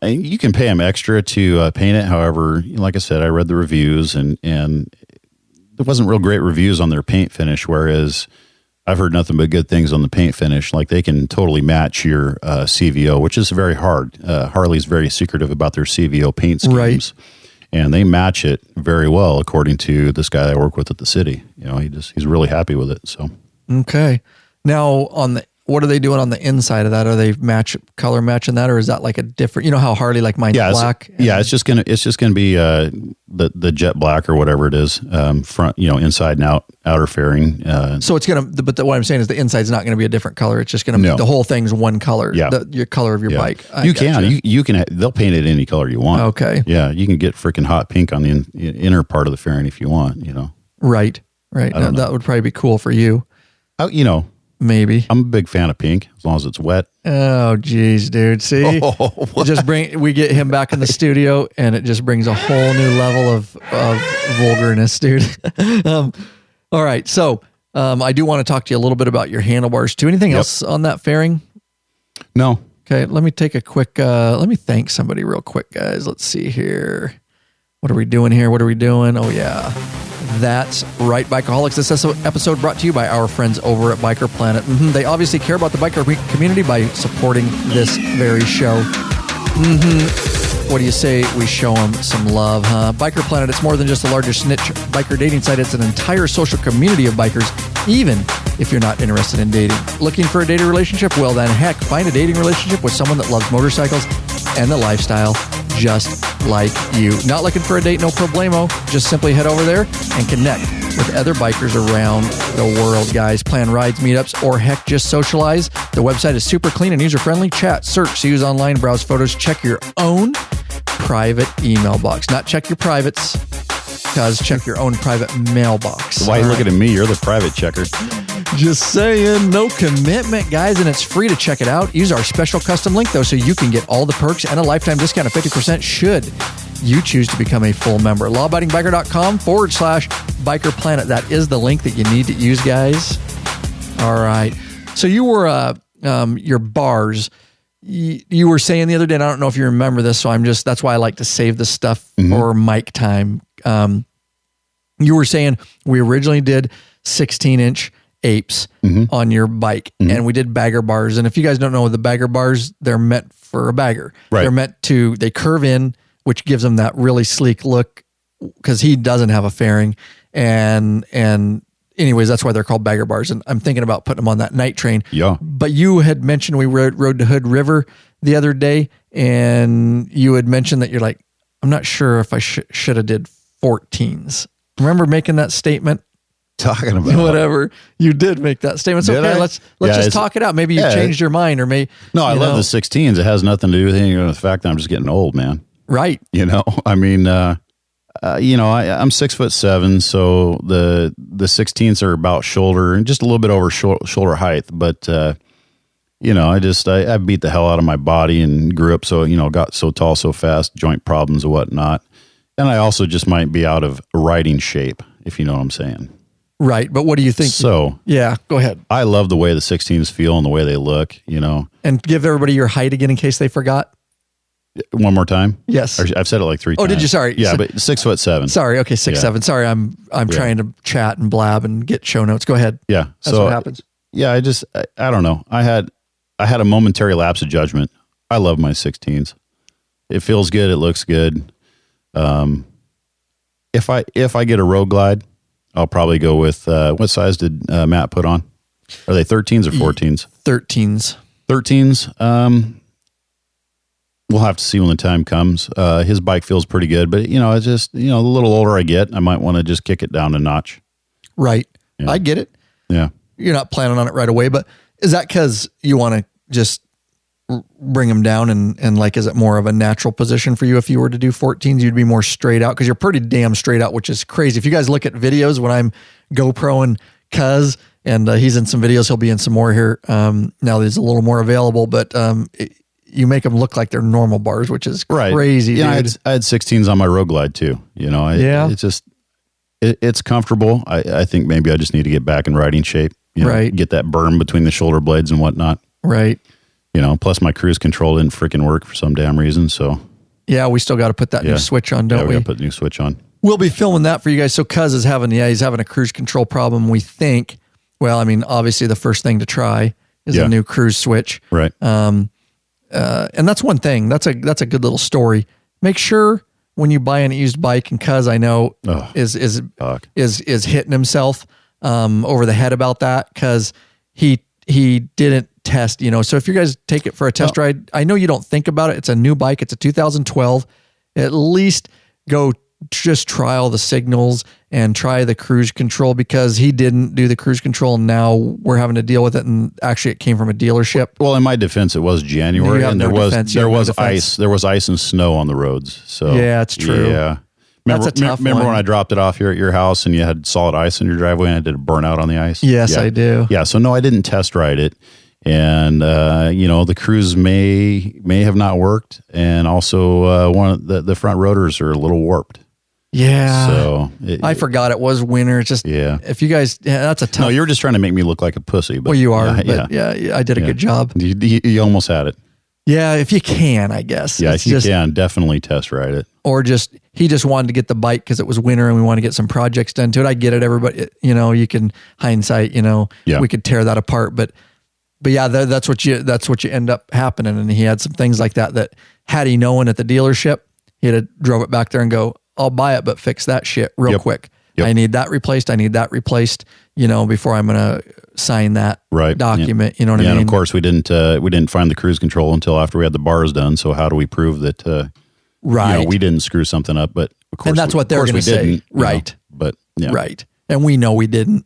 you can pay them extra to paint it. However, like I said, I read the reviews and there wasn't real great reviews on their paint finish, whereas I've heard nothing but good things on the paint finish. Like they can totally match your CVO, which is very hard. Harley's very secretive about their CVO paint schemes, and they match it very well, according to this guy I work with at the city. He's really happy with it. So okay, now what are they doing on the inside of that? Are they color matching that, or is that like a different? You know how Harley like mine's black. It's just gonna be the jet black or whatever it is, front, inside and outer fairing. So it's but what I'm saying is the inside's not gonna be a different color. It's just gonna be the whole thing's one color. Yeah, your color of your bike. You can. They'll paint it any color you want. Okay. Yeah, you can get freaking hot pink on the inner part of the fairing if you want. Right. That would probably be cool for you. Maybe. I'm a big fan of pink as long as it's wet. Oh, geez, dude. See, we get him back in the studio and it just brings a whole new level of vulgarness, dude. All right. So I do want to talk to you a little bit about your handlebars too. Anything else on that fairing? No. Okay. Let me take a quick, let me thank somebody real quick, guys. Let's see here. What are we doing here? Oh, yeah. That's right, Bikerholics. This episode brought to you by our friends over at Biker Planet. They obviously care about the biker community by supporting this very show. What do you say we show them some love, huh? Biker Planet, it's more than just the largest niche biker dating site. It's an entire social community of bikers, even if you're not interested in dating. Looking for a dating relationship? Well, then, heck, find a dating relationship with someone that loves motorcycles and the lifestyle just like you. Not looking for a date? No problemo. Just simply head over there and connect with other bikers around the world, guys. Plan rides, meetups, or heck, just socialize. The website is super clean and user-friendly. Chat, search, use online, browse photos, check your own private email box. Not check your privates, because check your own private mailbox. Why are you looking at me? You're the private checker. Just saying, no commitment, guys, and it's free to check it out. Use our special custom link, though, so you can get all the perks and a lifetime discount of 50% should you choose to become a full member. lawabidingbiker.com/Biker Planet. That is the link that you need to use, guys. All right. So you were, your bars, you were saying the other day, and I don't know if you remember this, so that's why I like to save this stuff for mic time. You were saying we originally did 16-inch apes on your bike, and we did bagger bars. And if you guys don't know the bagger bars, they're meant for a bagger. Right. They're meant to, they curve in, which gives them that really sleek look because he doesn't have a fairing. And anyways, that's why they're called bagger bars. And I'm thinking about putting them on that night train. Yeah. But you had mentioned we rode to Hood River the other day, and you had mentioned that you're like, I'm not sure if I should have did 14s. Remember making that statement? Talking about whatever you did make that statement. It's okay. Let's just talk it out. Maybe you changed your mind, or maybe I love the 16s. It has nothing to do with anything with the fact that I'm just getting old, man. Right. I mean, I'm 6'7", so the 16s are about shoulder and just a little bit over shoulder height. But I beat the hell out of my body and grew up so got so tall so fast, joint problems and whatnot. And I also just might be out of riding shape, if you know what I'm saying. Right. But what do you think? So, yeah, go ahead. I love the way the 16s feel and the way they look, And give everybody your height again in case they forgot. One more time? Yes. I've said it like 3 times. Oh, did you? Sorry. Yeah, but 6'7". Sorry. Okay, 6'7". Sorry, I'm trying to chat and blab and get show notes. Go ahead. Yeah. That's what happens. Yeah, I don't know. I had a momentary lapse of judgment. I love my 16s. It feels good. It looks good. If I get a Road Glide, I'll probably go with what size did Matt put on? Are they 13s or 14s? 13s. 13s. We'll have to see when the time comes. His bike feels pretty good, but it's just the little older I get, I might want to just kick it down a notch. Right. Yeah. I get it. Yeah. You're not planning on it right away, but is that because you want to just bring them down and like, is it more of a natural position for you? If you were to do 14s, you'd be more straight out because you're pretty damn straight out, which is crazy. If you guys look at videos when I'm GoProing Cuz, and he's in some videos, he'll be in some more here. Now there's a little more available, but you make them look like they're normal bars, which is crazy. Yeah, dude. I had 16s on my Road Glide too. It's just it's comfortable. I think maybe I just need to get back in riding shape. Get that berm between the shoulder blades and whatnot. Right. Plus my cruise control didn't freaking work for some damn reason. So yeah, we still got to put that new switch on, don't we? We got to put the new switch on. We'll be filming that for you guys. So Cuz is he's having a cruise control problem. We think, well, I mean, obviously the first thing to try is a new cruise switch. Right. And that's one thing. That's a good little story. Make sure when you buy an used bike, and Cuz I know is hitting himself over the head about that because he didn't test. So if you guys take it for a test ride, I know you don't think about it. It's a new bike. It's a 2012. At least go just try all the signals and try the cruise control because he didn't do the cruise control. And now we're having to deal with it. And actually it came from a dealership. Well, in my defense, it was January and there was ice. There was ice and snow on the roads. So yeah, it's true. Yeah. Remember when I dropped it off here at your house and you had solid ice in your driveway and I did a burnout on the ice? Yes, I do. Yeah. So no, I didn't test ride it. And, the cruise may have not worked. And also one of the front rotors are a little warped. Yeah. So I forgot it was winter. It's just, if you guys, that's a tough. No, you were just trying to make me look like a pussy. But well, you are. Yeah, I did a good job. You almost had it. Yeah, if you can, I guess. Yeah, if you can, definitely test ride it. Or he just wanted to get the bike because it was winter and we want to get some projects done to it. I get it, everybody. You can hindsight. We could tear that apart, but yeah, that's what you end up happening. And he had some things like that had he known at the dealership, he'd have drove it back there and go, I'll buy it, but fix that shit real quick. Yep. I need that replaced. Before I'm going to sign that document. Yep. You know what I mean? And of course we didn't find the cruise control until after we had the bars done. So how do we prove that, we didn't screw something up, but of course, and that's what they're going to say. Right. But yeah. Right. And we know we didn't,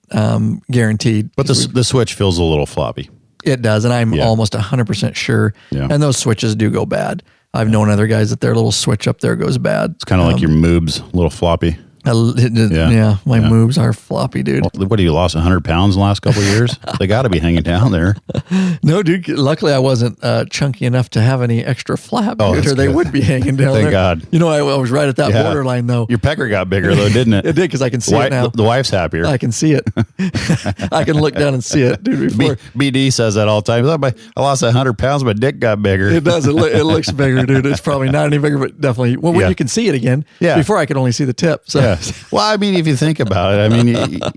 guaranteed. But the switch feels a little floppy. It does. And I'm almost 100% sure. Yeah. And those switches do go bad. I've known other guys that their little switch up there goes bad. It's kind of like your moobs, a little floppy. My moves are floppy, dude. Well, what, you lost 100 pounds in the last couple of years? They got to be hanging down there. No, dude. Luckily, I wasn't chunky enough to have any extra flap, dude, or they would be hanging down there. Thank God. I was right at that borderline, though. Your pecker got bigger, though, didn't it? It did, because I can see it now. The wife's happier. I can see it. I can look down and see it, dude. Before BD says that all the time. I lost 100 pounds, my dick got bigger. It does. It looks bigger, dude. It's probably not any bigger, but definitely. Well, when you can see it again. Yeah. Before I could only see the tip. So Yeah. Well, I mean, if you think about it, I mean,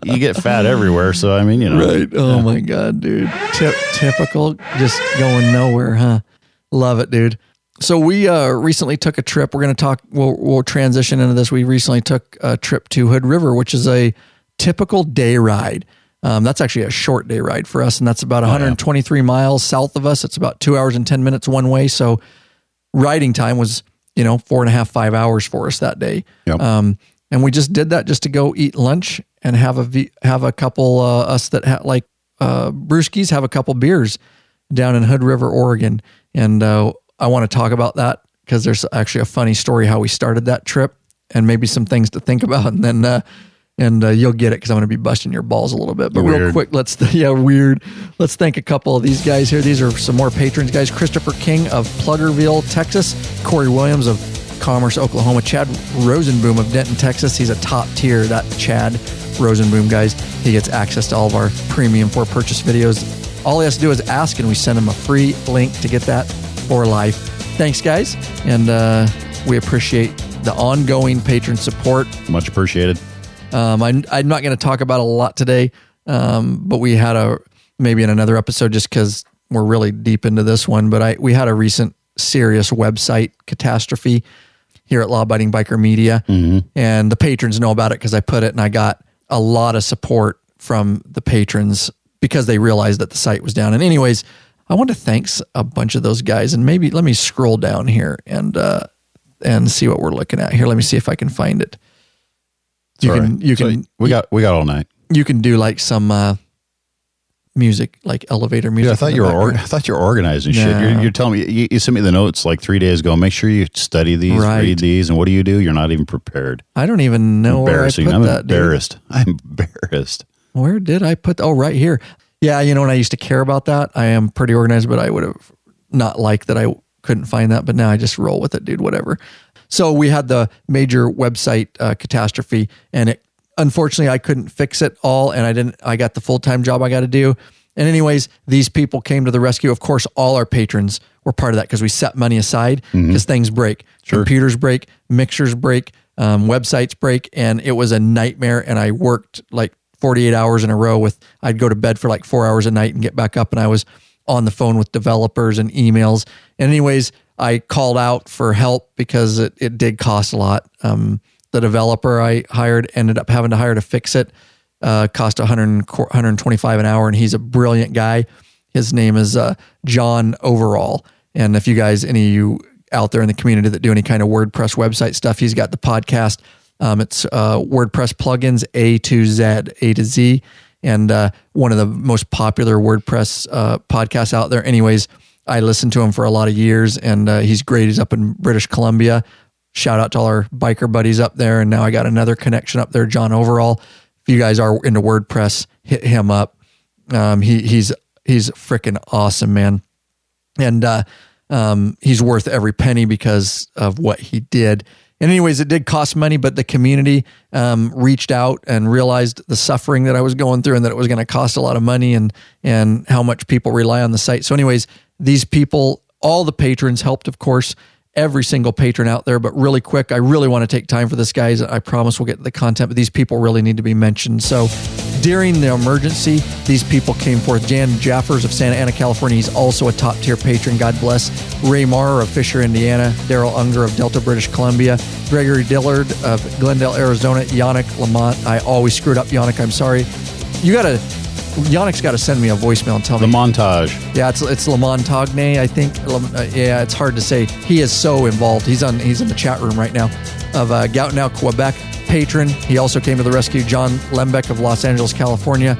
you get fat everywhere. So, I mean, you know. Right. Oh, my God, dude. Typical, just going nowhere, huh? Love it, dude. So we recently took a trip. We're going to talk, we'll transition into this. We recently took a trip to Hood River, which is a typical day ride. That's actually a short day ride for us, and that's about 123 miles south of us. It's about 2 hours and 10 minutes one way. So riding time was, 4.5, 5 hours for us that day. Yep. And we just did that just to go eat lunch and have a couple, us that like brewskis, have a couple beers down in Hood River, Oregon. And I want to talk about that because there's actually a funny story how we started that trip and maybe some things to think about. And then you'll get it because I'm going to be busting your balls a little bit. But weird. Real quick, weird. Let's thank a couple of these guys here. These are some more patrons, guys. Christopher King of Pluggerville, Texas. Corey Williams of Commerce, Oklahoma. Chad Rosenboom of Denton, Texas. He's a top tier, that Chad Rosenboom, guys. He gets access to all of our premium for purchase videos. All he has to do is ask, and we send him a free link to get that for life. Thanks, guys. And we appreciate the ongoing patron support. Much appreciated. I'm not going to talk about a lot today, but we had maybe in another episode just because we're really deep into this one. But we had a recent serious website catastrophe here at Law Abiding Biker Media, and the patrons know about it because I put it, and I got a lot of support from the patrons because they realized that the site was down. And anyways, I want to thank a bunch of those guys, and maybe let me scroll down here and see what we're looking at here. Let me see if I can find it. We got all night. You can do like some music, like elevator music. Yeah, I thought you were organizing shit. You're telling me you sent me the notes like 3 days ago. Make sure you study these, read these, and what do? You're not even prepared. I don't even know where I put I'm that. Embarrassed. Dude. I'm embarrassed. Where did I put? Oh, right here. Yeah, when I used to care about that, I am pretty organized, but I would have not liked that I couldn't find that. But now I just roll with it, dude. Whatever. So we had the major website catastrophe, and unfortunately I couldn't fix it all, and I got the full-time job I got to do. And anyways, these people came to the rescue. Of course, all our patrons were part of that because we set money aside because things break. Sure. Computers break, mixers break, websites break, and it was a nightmare. And I worked like 48 hours in a row I'd go to bed for like 4 hours a night and get back up, and I was on the phone with developers and emails. And anyways, I called out for help because it did cost a lot. The developer I hired ended up having to hire to fix it. Cost $125 an hour, and he's a brilliant guy. His name is John Overall. And if you guys, any of you out there in the community that do any kind of WordPress website stuff, he's got the podcast. It's WordPress plugins A to Z, and one of the most popular WordPress podcasts out there. Anyways, I listened to him for a lot of years, and he's great. He's up in British Columbia. Shout out to all our biker buddies up there. And now I got another connection up there, John Overall. If you guys are into WordPress, hit him up. He's freaking awesome, man. And he's worth every penny because of what he did. And anyways, it did cost money, but the community reached out and realized the suffering that I was going through and that it was going to cost a lot of money and how much people rely on the site. So anyways, these people, all the patrons helped, of course, every single patron out there. But really quick, I really want to take time for this, guys. I promise we'll get to the content, but these people really need to be mentioned. So during the emergency, these people came forth. Jan Jaffers of Santa Ana, California. He's also a top tier patron. God bless. Ray Marr of Fisher, Indiana. Daryl Unger of Delta, British Columbia. Gregory Dillard of Glendale, Arizona. Yannick Lamont. I always screwed up, Yannick. I'm sorry. Yannick's got to send me a voicemail and tell me. Montage. Yeah, it's Lamontagne, I think. Yeah, it's hard to say. He is so involved. He's in the chat room right now of Gatineau, Quebec. Patron. He also came to the rescue. John Lembeck of Los Angeles, California.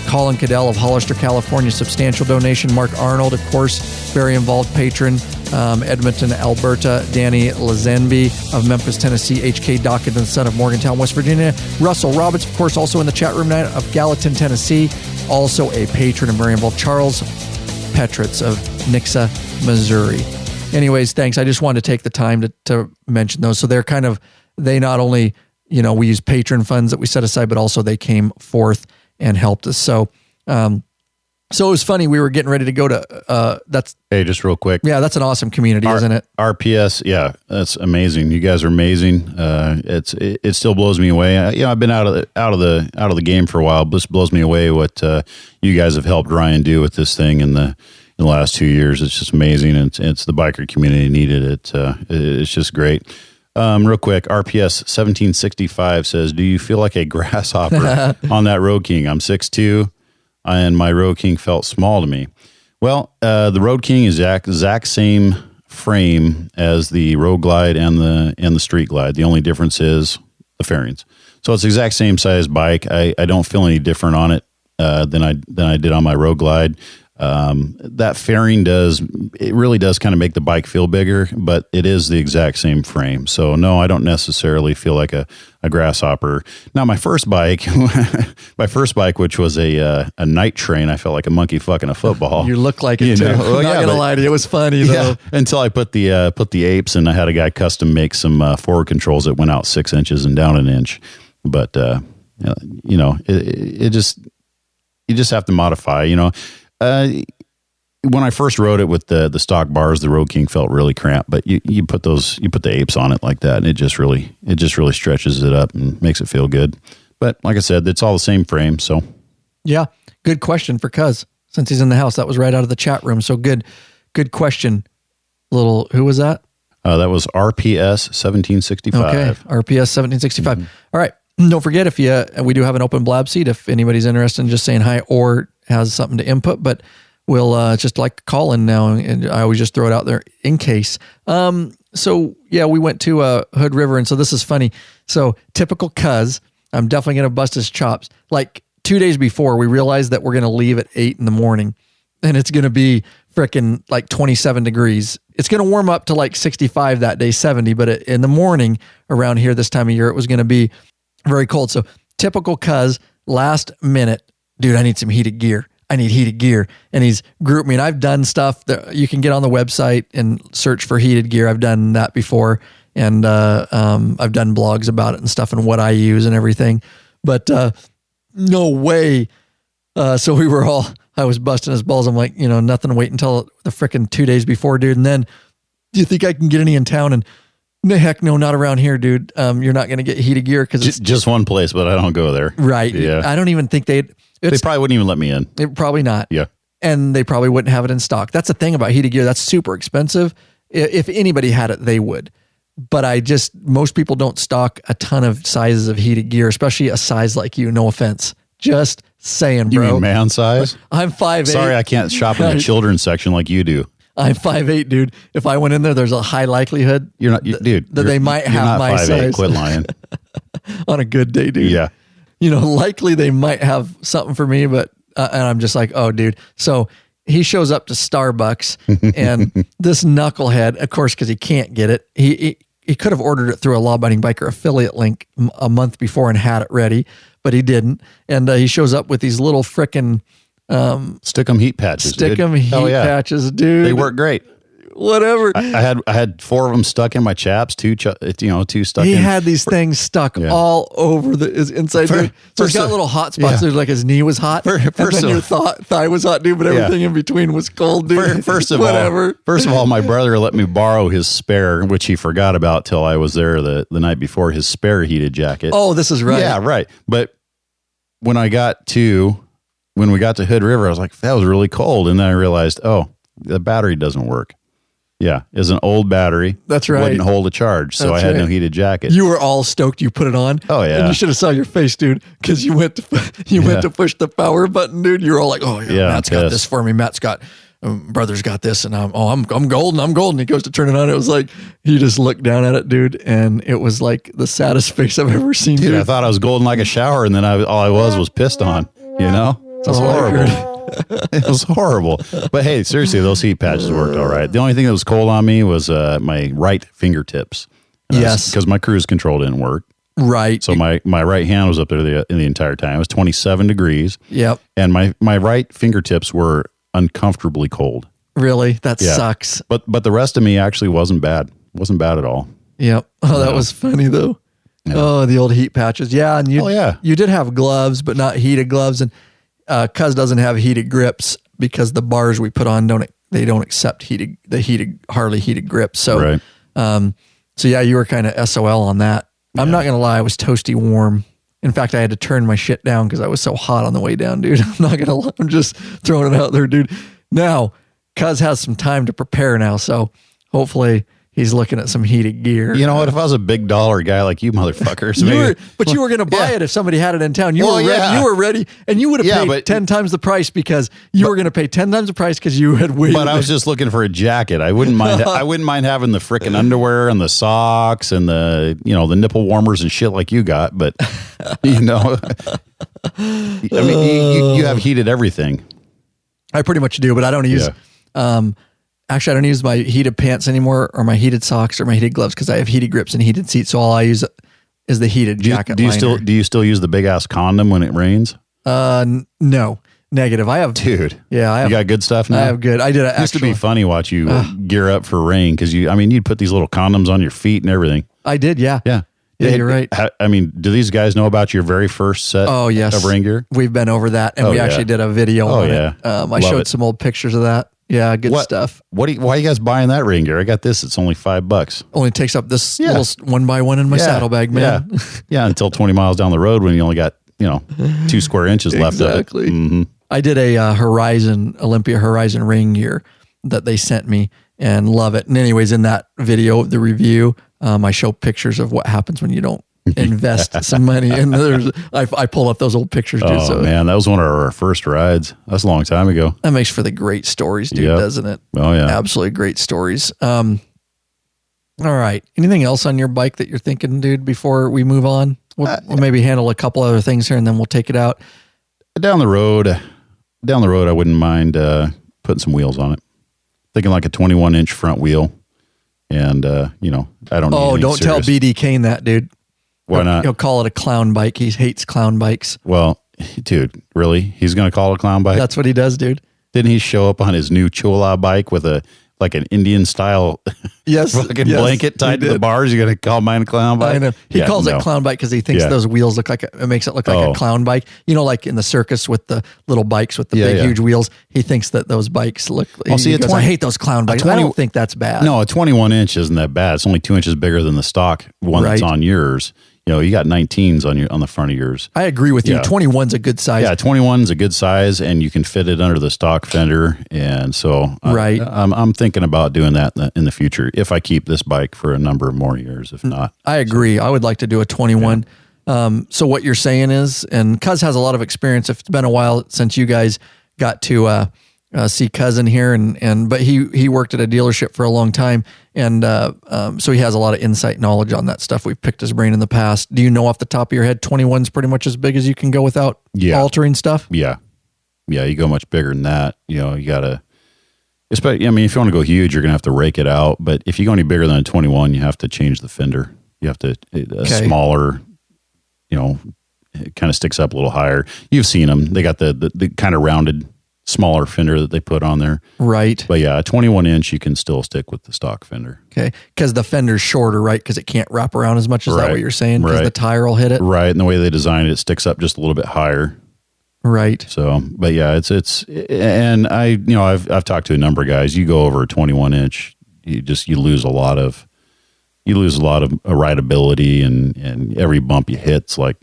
Colin Cadell of Hollister, California. Substantial donation. Mark Arnold, of course, very involved patron. Edmonton, Alberta. Danny Lazenby of Memphis, Tennessee. H.K. Dockett, son of Morgantown, West Virginia. Russell Roberts, of course, also in the chat room tonight of Gallatin, Tennessee. Also a patron and very involved. Charles Petritz of Nixa, Missouri. Anyways, thanks. I just wanted to take the time to mention those. So they not only, we use patron funds that we set aside, but also they came forth and helped us. So So it was funny. We were getting ready to go to, Hey, just real quick. yeah, that's an awesome community, isn't it? RPS, yeah, that's amazing. You guys are amazing. It still blows me away. I've been out of the game for a while. This blows me away what you guys have helped Ryan do with this thing in the last 2 years. It's just amazing. It's the biker community needed it. It's just great. Real quick, RPS 1765 says, "Do you feel like a grasshopper on that Road King? I'm 6'2", and my Road King felt small to me." Well, the Road King is exact same frame as the Road Glide and the Street Glide. The only difference is the fairings. So it's the exact same size bike. I don't feel any different on it than I did on my Road Glide. That fairing really does kind of make the bike feel bigger, but it is the exact same frame. So no, I don't necessarily feel like a grasshopper. Now my first bike, which was a night train, I felt like a monkey fucking a football. You look like it too. Well, Not gonna lie to you, it was funny though. Yeah, until I put the apes, and I had a guy custom make some forward controls that went out 6 inches and down an inch. But it just, you just have to modify, when I first rode it with the stock bars, the Road King felt really cramped, but you put the apes on it like that, and it just really stretches it up and makes it feel good. But like I said, it's all the same frame. So yeah, good question for Cuz, since he's in the house. That was right out of the chat room. So good question. Who was that? That was RPS 1765. Okay, RPS 1765. All right. Don't forget, we do have an open blab seat if anybody's interested in just saying hi or has something to input, but we'll just like call in now, and I always just throw it out there in case. So yeah, we went to Hood River, and so this is funny. So typical Cuz, I'm definitely going to bust his chops. Like 2 days before, we realized that we're going to leave at 8 in the morning, and it's going to be frickin' like 27 degrees. It's going to warm up to like 65 that day, 70, but in the morning around here this time of year, it was going to be very cold. So typical Cuz, last minute, dude, I need some heated gear. I need heated gear. And he's grouped me, and I've done stuff that you can get on the website and search for heated gear. I've done that before, and I've done blogs about it and stuff and what I use and everything. But no way. So I was busting his balls. I'm like, nothing, wait until the frickin' 2 days before, dude. And then, do you think I can get any in town? And heck no, not around here, dude. You're not going to get heated gear because it's just one place, but I don't go there. Right. Yeah. I don't even think they probably wouldn't even let me in. Probably not. Yeah. And they probably wouldn't have it in stock. That's the thing about heated gear. That's super expensive. If anybody had it, they would. But most people don't stock a ton of sizes of heated gear, especially a size like you. No offense. Just saying, bro. You mean man size? I'm 5'8". Sorry, I can't shop in the children's section like you do. I'm 5'8", dude. If I went in there, there's a high likelihood they might have my 5'8". size. Quit lying. On a good day, dude. Yeah. Likely they might have something for me, but and I'm just like, oh, dude. So he shows up to Starbucks, and this knucklehead, of course, because he can't get it, he could have ordered it through a Law-Abiding Biker affiliate link a month before and had it ready, but he didn't. And he shows up with these little frickin' Stick-em heat patches. Patches, dude. They work great. Whatever. I had 4 of them stuck in my chaps, 2 stuck in. He had these things stuck all over his inside. So he's got little hot spots. Yeah. Like his knee was hot. And then your thigh was hot, dude, but everything in between was cold, dude. First of all, my brother let me borrow his spare, which he forgot about till I was there the night before, his spare heated jacket. Oh, this is right. Yeah, right. But when we got to Hood River, I was like, that was really cold. And then I realized, the battery doesn't work. Yeah, it's an old battery. That's right. Wouldn't hold a charge, so I had no heated jacket. You were all stoked. You put it on. Oh yeah. And you should have saw your face, dude, because you went to push the power button, dude. You're all like, oh yeah, Matt's got this for me. Matt's got brother's got this, and I'm golden. I'm golden. He goes to turn it on. It was like he just looked down at it, dude, and it was like the saddest face I've ever seen. Dude, I thought I was golden like a shower, and then all I was pissed on. It was horrible. It was horrible. But hey, seriously, those heat patches worked all right. The only thing that was cold on me was my right fingertips. Yes. Because my cruise control didn't work. Right. So my right hand was up there the entire time. It was 27 degrees. Yep. And my right fingertips were uncomfortably cold. Really? That sucks. But the rest of me actually wasn't bad. Wasn't bad at all. Yep. Oh, that was funny though. Yeah. Oh, the old heat patches. Yeah. And you did have gloves, but not heated gloves. And Cuz doesn't have heated grips because the bars we put on don't accept the heated Harley heated grips. So, Right. So yeah, you were kind of SOL on that. I'm not gonna lie, I was toasty warm. In fact, I had to turn my shit down because I was so hot on the way down, dude. I'm not gonna lie, I'm just throwing it out there, dude. Now, Cuz has some time to prepare now, so hopefully he's looking at some heated gear. You know what? If I was a big dollar guy like you motherfuckers, you were going to buy it if somebody had it in town. You were ready, and you would have paid 10 times the price because you were going to pay 10 times the price because you had waited. But I was just looking for a jacket. I wouldn't mind. I wouldn't mind having the frickin' underwear and the socks and the the nipple warmers and shit like you got. But I mean, you have heated everything. I pretty much do, but I don't use. Actually, I don't use my heated pants anymore, or my heated socks, or my heated gloves because I have heated grips and heated seats. So all I use is the heated jacket. Do you still use the big ass condom when it rains? No, negative. I have, dude. Yeah, I have. You got good stuff now. I have good. I did. It used to be funny watch you gear up for rain because you'd put these little condoms on your feet and everything. I did. Yeah. Yeah. Yeah, you're right. I mean, do these guys know about your very first set of rain gear? We've been over that, and we actually did a video on it. I showed some old pictures of that. Yeah, good stuff. Why are you guys buying that rain gear? I got this. It's only $5. Only takes up this little 1x1 in my saddlebag, man. Yeah, until 20 miles down the road when you only got 2 square inches left of it. Exactly. Mm-hmm. I did a Olympia Horizon rain gear that they sent me and love it. And anyways, in that video, the review, I show pictures of what happens when you don't invest some money. And I pull up those old pictures, dude. Oh, man, that was one of our first rides. That's a long time ago. That makes for the great stories, dude, doesn't it? Oh, yeah. Absolutely great stories. All right. Anything else on your bike that you're thinking, dude, before we move on? We'll maybe handle a couple other things here and then we'll take it out. Down the road, I wouldn't mind putting some wheels on it. Thinking like a 21-inch front wheel. And, I don't need Oh, don't tell BD Kane that, dude. Why not? He'll call it a clown bike. He hates clown bikes. Well, dude, really? He's going to call it a clown bike? That's what he does, dude. Didn't he show up on his new Chola bike with an Indian style fucking blanket tied to the bars? You're going to call mine a clown bike? I know. He calls it clown bike because he thinks those wheels look like it makes it look like a clown bike. Like in the circus with the little bikes with the big, huge wheels. He thinks that those bikes look. Well, see, I hate those clown bikes. I don't think that's bad. No, a 21-inch isn't that bad. It's only 2 inches bigger than the stock one that's on yours. You got 19s on the front of yours. I agree with you. 21's a good size. Yeah, 21's a good size, and you can fit it under the stock fender. And so, I'm thinking about doing that in the future if I keep this bike for a number of more years. If not, I agree. I would like to do a 21. Yeah. So what you're saying is, and Cuz has a lot of experience. If it's been a while since you guys got to see Cousin here, but he worked at a dealership for a long time, and so he has a lot of insight knowledge on that stuff. We've picked his brain in the past. Do you know off the top of your head 21's pretty much as big as you can go without altering stuff? Yeah, you go much bigger than that. You gotta, especially. I mean, if you want to go huge, you're gonna have to rake it out. But if you go any bigger than a 21, you have to change the fender. You have to smaller. It kind of sticks up a little higher. You've seen them. They got the kind of rounded, smaller fender that they put on there. Right. But yeah, a 21-inch, you can still stick with the stock fender. Okay. Because the fender's shorter, right? Because it can't wrap around as much. Is that what you're saying? Because the tire will hit it? Right. And the way they designed it, it sticks up just a little bit higher. Right. So, but yeah, it's and I've talked to a number of guys. You go over a 21-inch, you lose a lot of rideability, and every bump you hit's like,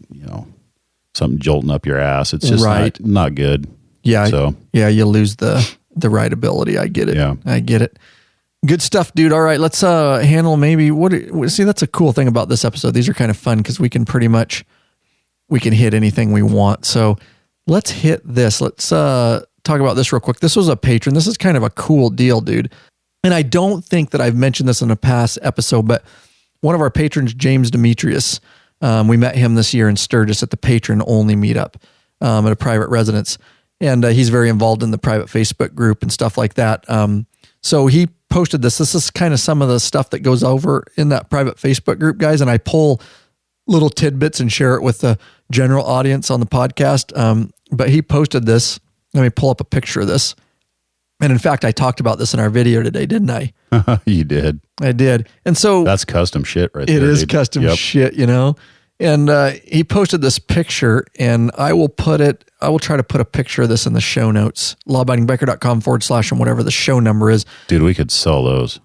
something jolting up your ass. It's just not good. Yeah. So you lose the rideability. I get it. Yeah. I get it. Good stuff, dude. All right, let's handle maybe see, that's a cool thing about this episode. These are kind of fun because we can hit anything we want. So let's hit this. Let's talk about this real quick. This was a patron. This is kind of a cool deal, dude. And I don't think that I've mentioned this in a past episode, but one of our patrons, James Demetrius, we met him this year in Sturgis at the patron only meetup at a private residence. And he's very involved in the private Facebook group and stuff like that. So he posted this. This is kind of some of the stuff that goes over in that private Facebook group, guys. And I pull little tidbits and share it with the general audience on the podcast. But he posted this. Let me pull up a picture of this. And in fact, I talked about this in our video today, didn't I? You did. I did. And so that's custom shit right there. It is custom shit, And he posted this picture, and I will try to put a picture of this in the show notes, lawabidingbiker.com/ and whatever the show number is. Dude, we could sell those.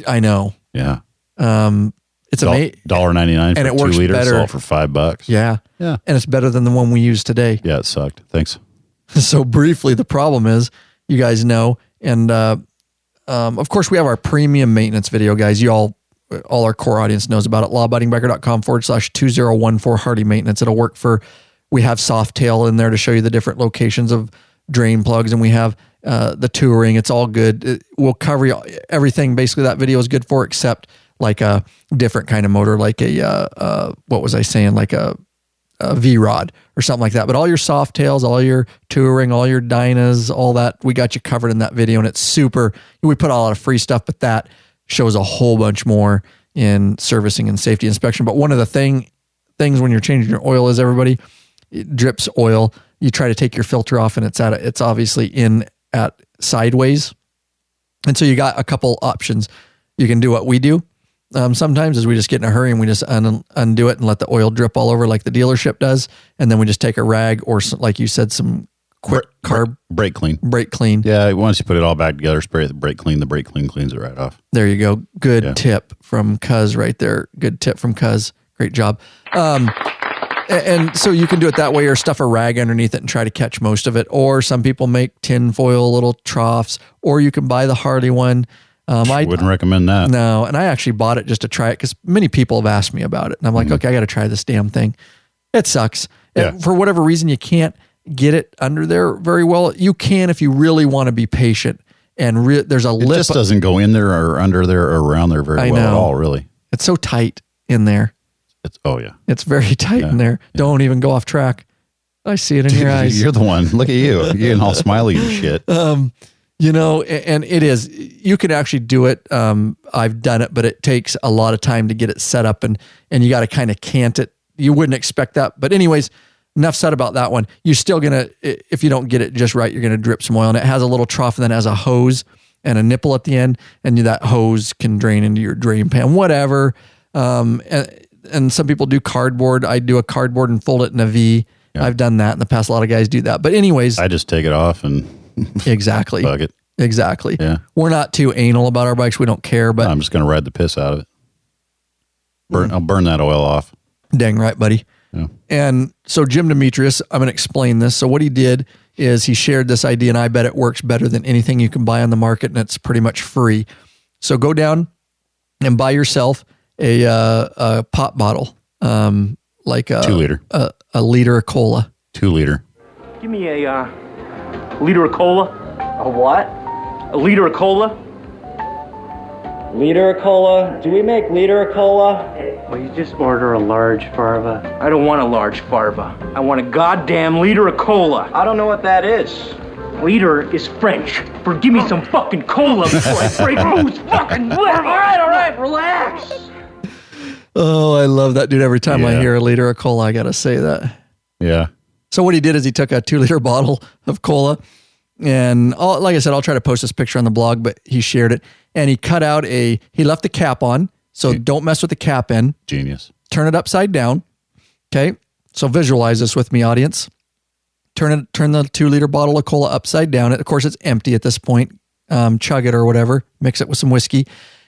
I know. Yeah. It's amazing. $1.99 for and it works 2 liters, better. sell for $5. Yeah. Yeah. And it's better than the one we use today. Yeah, it sucked. Thanks. So briefly, the problem is, you guys know, and of course, we have our premium maintenance video, guys. All our core audience knows about it. lawabidingbiker.com/2014 Hardy Maintenance. It'll work we have Softail in there to show you the different locations of drain plugs, and we have the Touring. It's all good. We'll cover everything. Basically, that video is good for, except like a different kind of motor, like what was I saying? Like a V-Rod or something like that. But all your Softails, all your Touring, all your Dynas, all that, we got you covered in that video, and it's super. We put a lot of free stuff, but that shows a whole bunch more in servicing and safety inspection. But one of the things when you're changing your oil is, everybody, it drips oil. You try to take your filter off, and it's obviously in at sideways. And so you got a couple options. You can do what we do. Sometimes is we just get in a hurry and we just undo it and let the oil drip all over like the dealership does. And then we just take a rag or, like you said, some quick brake clean. Brake clean. Yeah, once you put it all back together, spray the brake clean cleans it right off. There you go. Good tip from Cuz right there. Good tip from Cuz. Great job. And so you can do it that way, or stuff a rag underneath it and try to catch most of it. Or some people make tin foil little troughs, or you can buy the Harley one. I wouldn't recommend that. No, and I actually bought it just to try it because many people have asked me about it. And I'm like, okay, I got to try this damn thing. It sucks. Yeah. For whatever reason, you can't get it under there very well. You can if you really want to be patient. And there's a lip. It just doesn't go in there or under there or around there very well at all, really. It's so tight in there. It's very tight in there. Yeah. Don't even go off track. I see it in your eyes. You're the one. Look at you. You're getting all smiley and shit. You know, and it is, you can actually do it. I've done it, but it takes a lot of time to get it set up, and you got to kind of cant it. You wouldn't expect that. But anyways, enough said about that one. You're still going to, if you don't get it just right, you're going to drip some oil. And it has a little trough, and then it has a hose and a nipple at the end, and that hose can drain into your drain pan, whatever. And some people do cardboard. I do a cardboard and fold it in a V. Yeah. I've done that in the past. A lot of guys do that. But anyways, I just take it off and exactly. Bug it. Exactly. Yeah. We're not too anal about our bikes. We don't care, but I'm just going to ride the piss out of it. I'll burn that oil off. Dang right, buddy. Yeah. And so Jim Demetrius, I'm going to explain this. So what he did is he shared this idea, and I bet it works better than anything you can buy on the market, and it's pretty much free. So go down and buy yourself a pop bottle, like a 2 liter, a liter of cola. 2 liter. Give me a liter of cola. A what? A liter of cola. Liter of cola? Do we make liter of cola? Well, you just order a large farva. I don't want a large farva. I want a goddamn liter of cola. I don't know what that is. Liter is French for give me some fucking cola before I break loose fucking liver. All right, relax. Oh, I love that dude. Every time I hear a liter of cola, I got to say that. Yeah. So what he did is he took a 2 liter bottle of cola, and like I said, I'll try to post this picture on the blog, but he shared it, and he cut out he left the cap on. So don't mess with the cap end. Genius. Turn it upside down. Okay. So visualize this with me, audience. Turn the 2 liter bottle of cola upside down. Of course, it's empty at this point. Chug it or whatever. Mix it with some whiskey,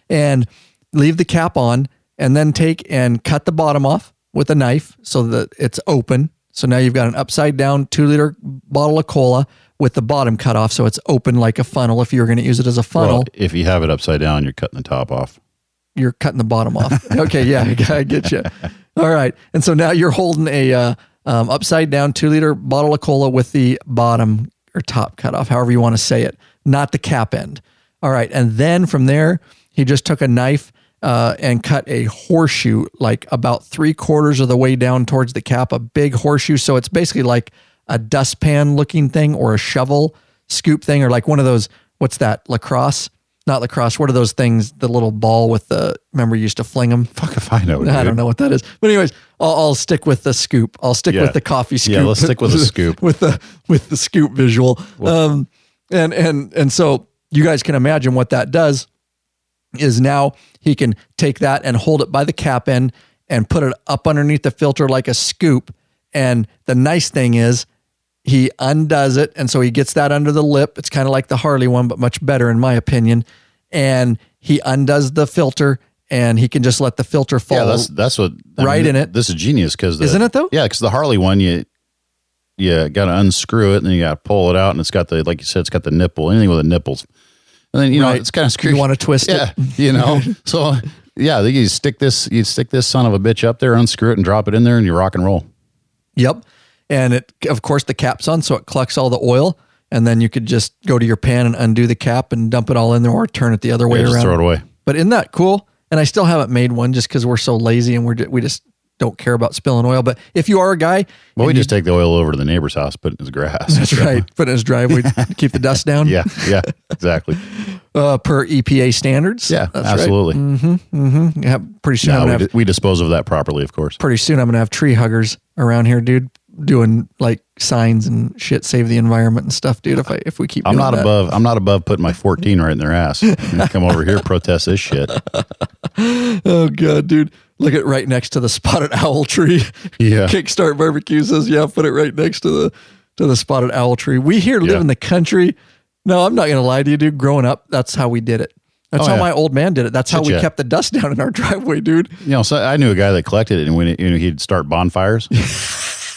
and leave the cap on, and then take and cut the bottom off with a knife so that it's open. So now you've got an upside down 2 liter bottle of cola with the bottom cut off, so it's open like a funnel if you were going to use it as a funnel. Well, if you have it upside down, you're cutting the top off. You're cutting the bottom off. Okay, yeah, I get you. All right. And so now you're holding a upside down 2 liter bottle of cola with the bottom or top cut off, however you want to say it, not the cap end. All right. And then from there, he just took a knife and cut a horseshoe, like about 3/4 of the way down towards the cap, a big horseshoe. So it's basically like a dustpan looking thing, or a shovel scoop thing, or like one of those, what's that, lacrosse? Not lacrosse. What are those things? The little ball with remember you used to fling them? Fuck if I know. Dude. I don't know what that is. But anyways, I'll stick with the scoop. I'll stick with the coffee scoop. Yeah, let's stick with the scoop. with the scoop visual. And so you guys can imagine what that does is now he can take that and hold it by the cap end and put it up underneath the filter like a scoop. And the nice thing is he undoes it. And so he gets that under the lip. It's kind of like the Harley one, but much better in my opinion. And he undoes the filter and he can just let the filter fall. Yeah, that's what right in it. This is genius because isn't it though? Yeah, because the Harley one, you got to unscrew it and then you got to pull it out, and it's got the, like you said, it's got the nipple. Anything with the nipples, and then you know it's kind of screwy. You want to twist it, you know. So yeah, you stick this son of a bitch up there, unscrew it, and drop it in there, and you rock and roll. Yep, and it, of course, the cap's on, so it collects all the oil. And then you could just go to your pan and undo the cap and dump it all in there, or turn it the other way around. Just throw it away. But isn't that cool? And I still haven't made one just because we're so lazy and we just don't care about spilling oil. But if you are a guy, well, we just take the oil over to the neighbor's house, put it in his grass. That's right. Put it in his driveway, keep the dust down. Yeah, exactly. Per EPA standards. Yeah, that's absolutely. Right. Yeah, pretty soon we dispose of that properly, of course. Pretty soon I'm going to have tree huggers around here, dude, doing like signs and shit, save the environment and stuff, dude. If we keep, I'm not above putting my 14 right in their ass. Come over here, protest this shit. Oh god, dude. Look at right next to the spotted owl tree. Yeah. Kickstart Barbecue says, yeah, put it right next to the spotted owl tree. We here live in the country. No, I'm not going to lie to you, dude. Growing up, that's how we did it. That's how my old man did it. That's how we kept the dust down in our driveway, dude. You know, so I knew a guy that collected it, and when he'd start bonfires.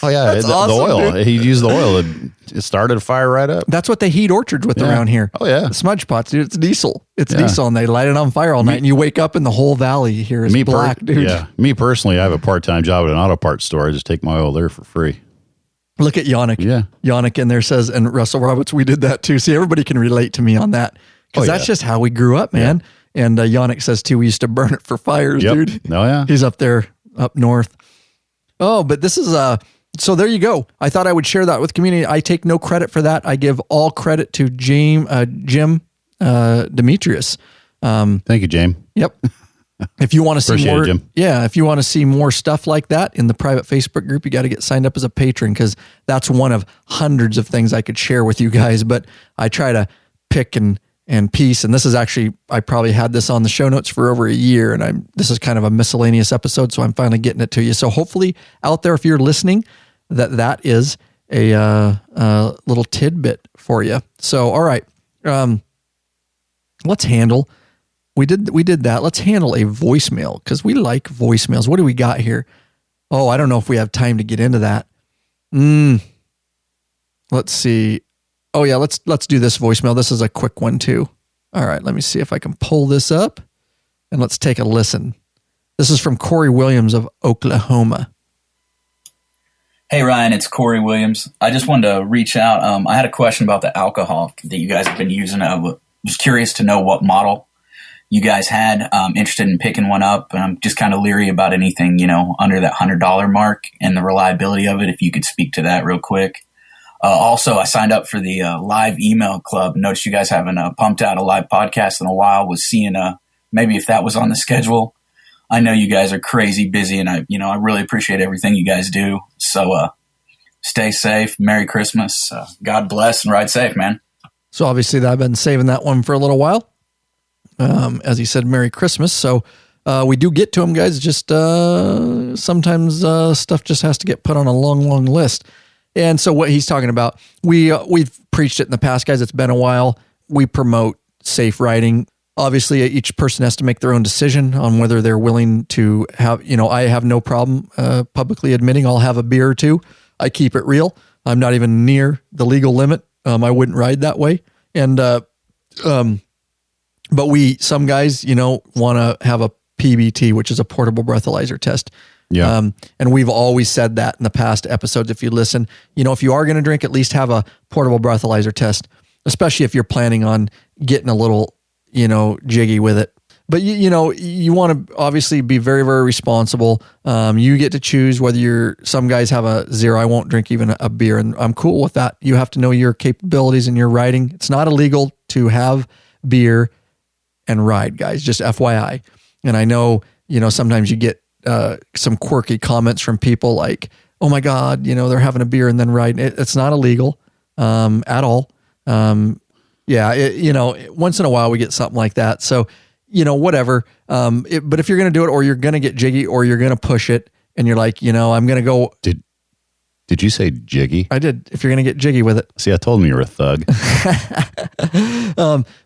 Oh yeah, That's awesome, the oil. dude. He'd use the oil. It started a fire right up. That's what they heat orchards with around here. Oh yeah, the smudge pots, dude. It's diesel. It's diesel, and they light it on fire all night. And you wake up and the whole valley here is black, dude. Yeah, me personally, I have a part-time job at an auto parts store. I just take my oil there for free. Look at Yannick. Yeah, Yannick in there says, and Russell Roberts, we did that too. See, everybody can relate to me on that because that's just how we grew up, man. Yeah. And Yannick says too, we used to burn it for fires, dude. Oh yeah, he's up there up north. Oh, but this is so there you go. I thought I would share that with community. I take no credit for that. I give all credit to Jim Demetrius. Thank you, James. Yep. If you want to see more, Jim. If you want to see more stuff like that in the private Facebook group, you got to get signed up as a patron because that's one of hundreds of things I could share with you guys. But I try to pick and piece. And this is actually, I probably had this on the show notes for over a year, and this is kind of a miscellaneous episode, so I'm finally getting it to you. So hopefully out there, if you're listening, that is a little tidbit for you. So, all right, let's handle. We did that. Let's handle a voicemail because we like voicemails. What do we got here? Oh, I don't know if we have time to get into that. Let's see. Oh yeah, let's do this voicemail. This is a quick one too. All right, let me see if I can pull this up and let's take a listen. This is from Corey Williams of Oklahoma. Hey Ryan, it's Corey Williams. I just wanted to reach out. I had a question about the alcohol that you guys have been using. I was curious to know what model you guys had. Interested in picking one up, and I'm just kind of leery about anything, under that $100 mark and the reliability of it. If you could speak to that real quick. Also, I signed up for the live email club. Noticed you guys haven't pumped out a live podcast in a while. Was seeing maybe if that was on the schedule. I know you guys are crazy busy, and I really appreciate everything you guys do. So stay safe. Merry Christmas. God bless and ride safe, man. So obviously I've been saving that one for a little while. As he said, Merry Christmas. So we do get to them, guys. Just sometimes stuff just has to get put on a long, long list. And so what he's talking about, we've preached it in the past, guys. It's been a while. We promote safe riding. Obviously, each person has to make their own decision on whether they're willing to have, I have no problem publicly admitting I'll have a beer or two. I keep it real. I'm not even near the legal limit. I wouldn't ride that way. And, but some guys, want to have a PBT, which is a portable breathalyzer test. Yeah. And we've always said that in the past episodes. If you listen, if you are going to drink, at least have a portable breathalyzer test, especially if you're planning on getting a little, jiggy with it. But you want to obviously be very, very responsible. You get to choose whether some guys have a 0. I won't drink even a beer, and I'm cool with that. You have to know your capabilities and your riding. It's not illegal to have beer and ride, guys, just FYI. And I know, sometimes you get some quirky comments from people like, oh my God, they're having a beer and then riding. It's not illegal at all. Once in a while we get something like that. So whatever. But if you're going to do it, or you're going to get jiggy, or you're going to push it, and you're like, I'm going to go. Did you say jiggy? I did. If you're going to get jiggy with it. See, I told him you were a thug.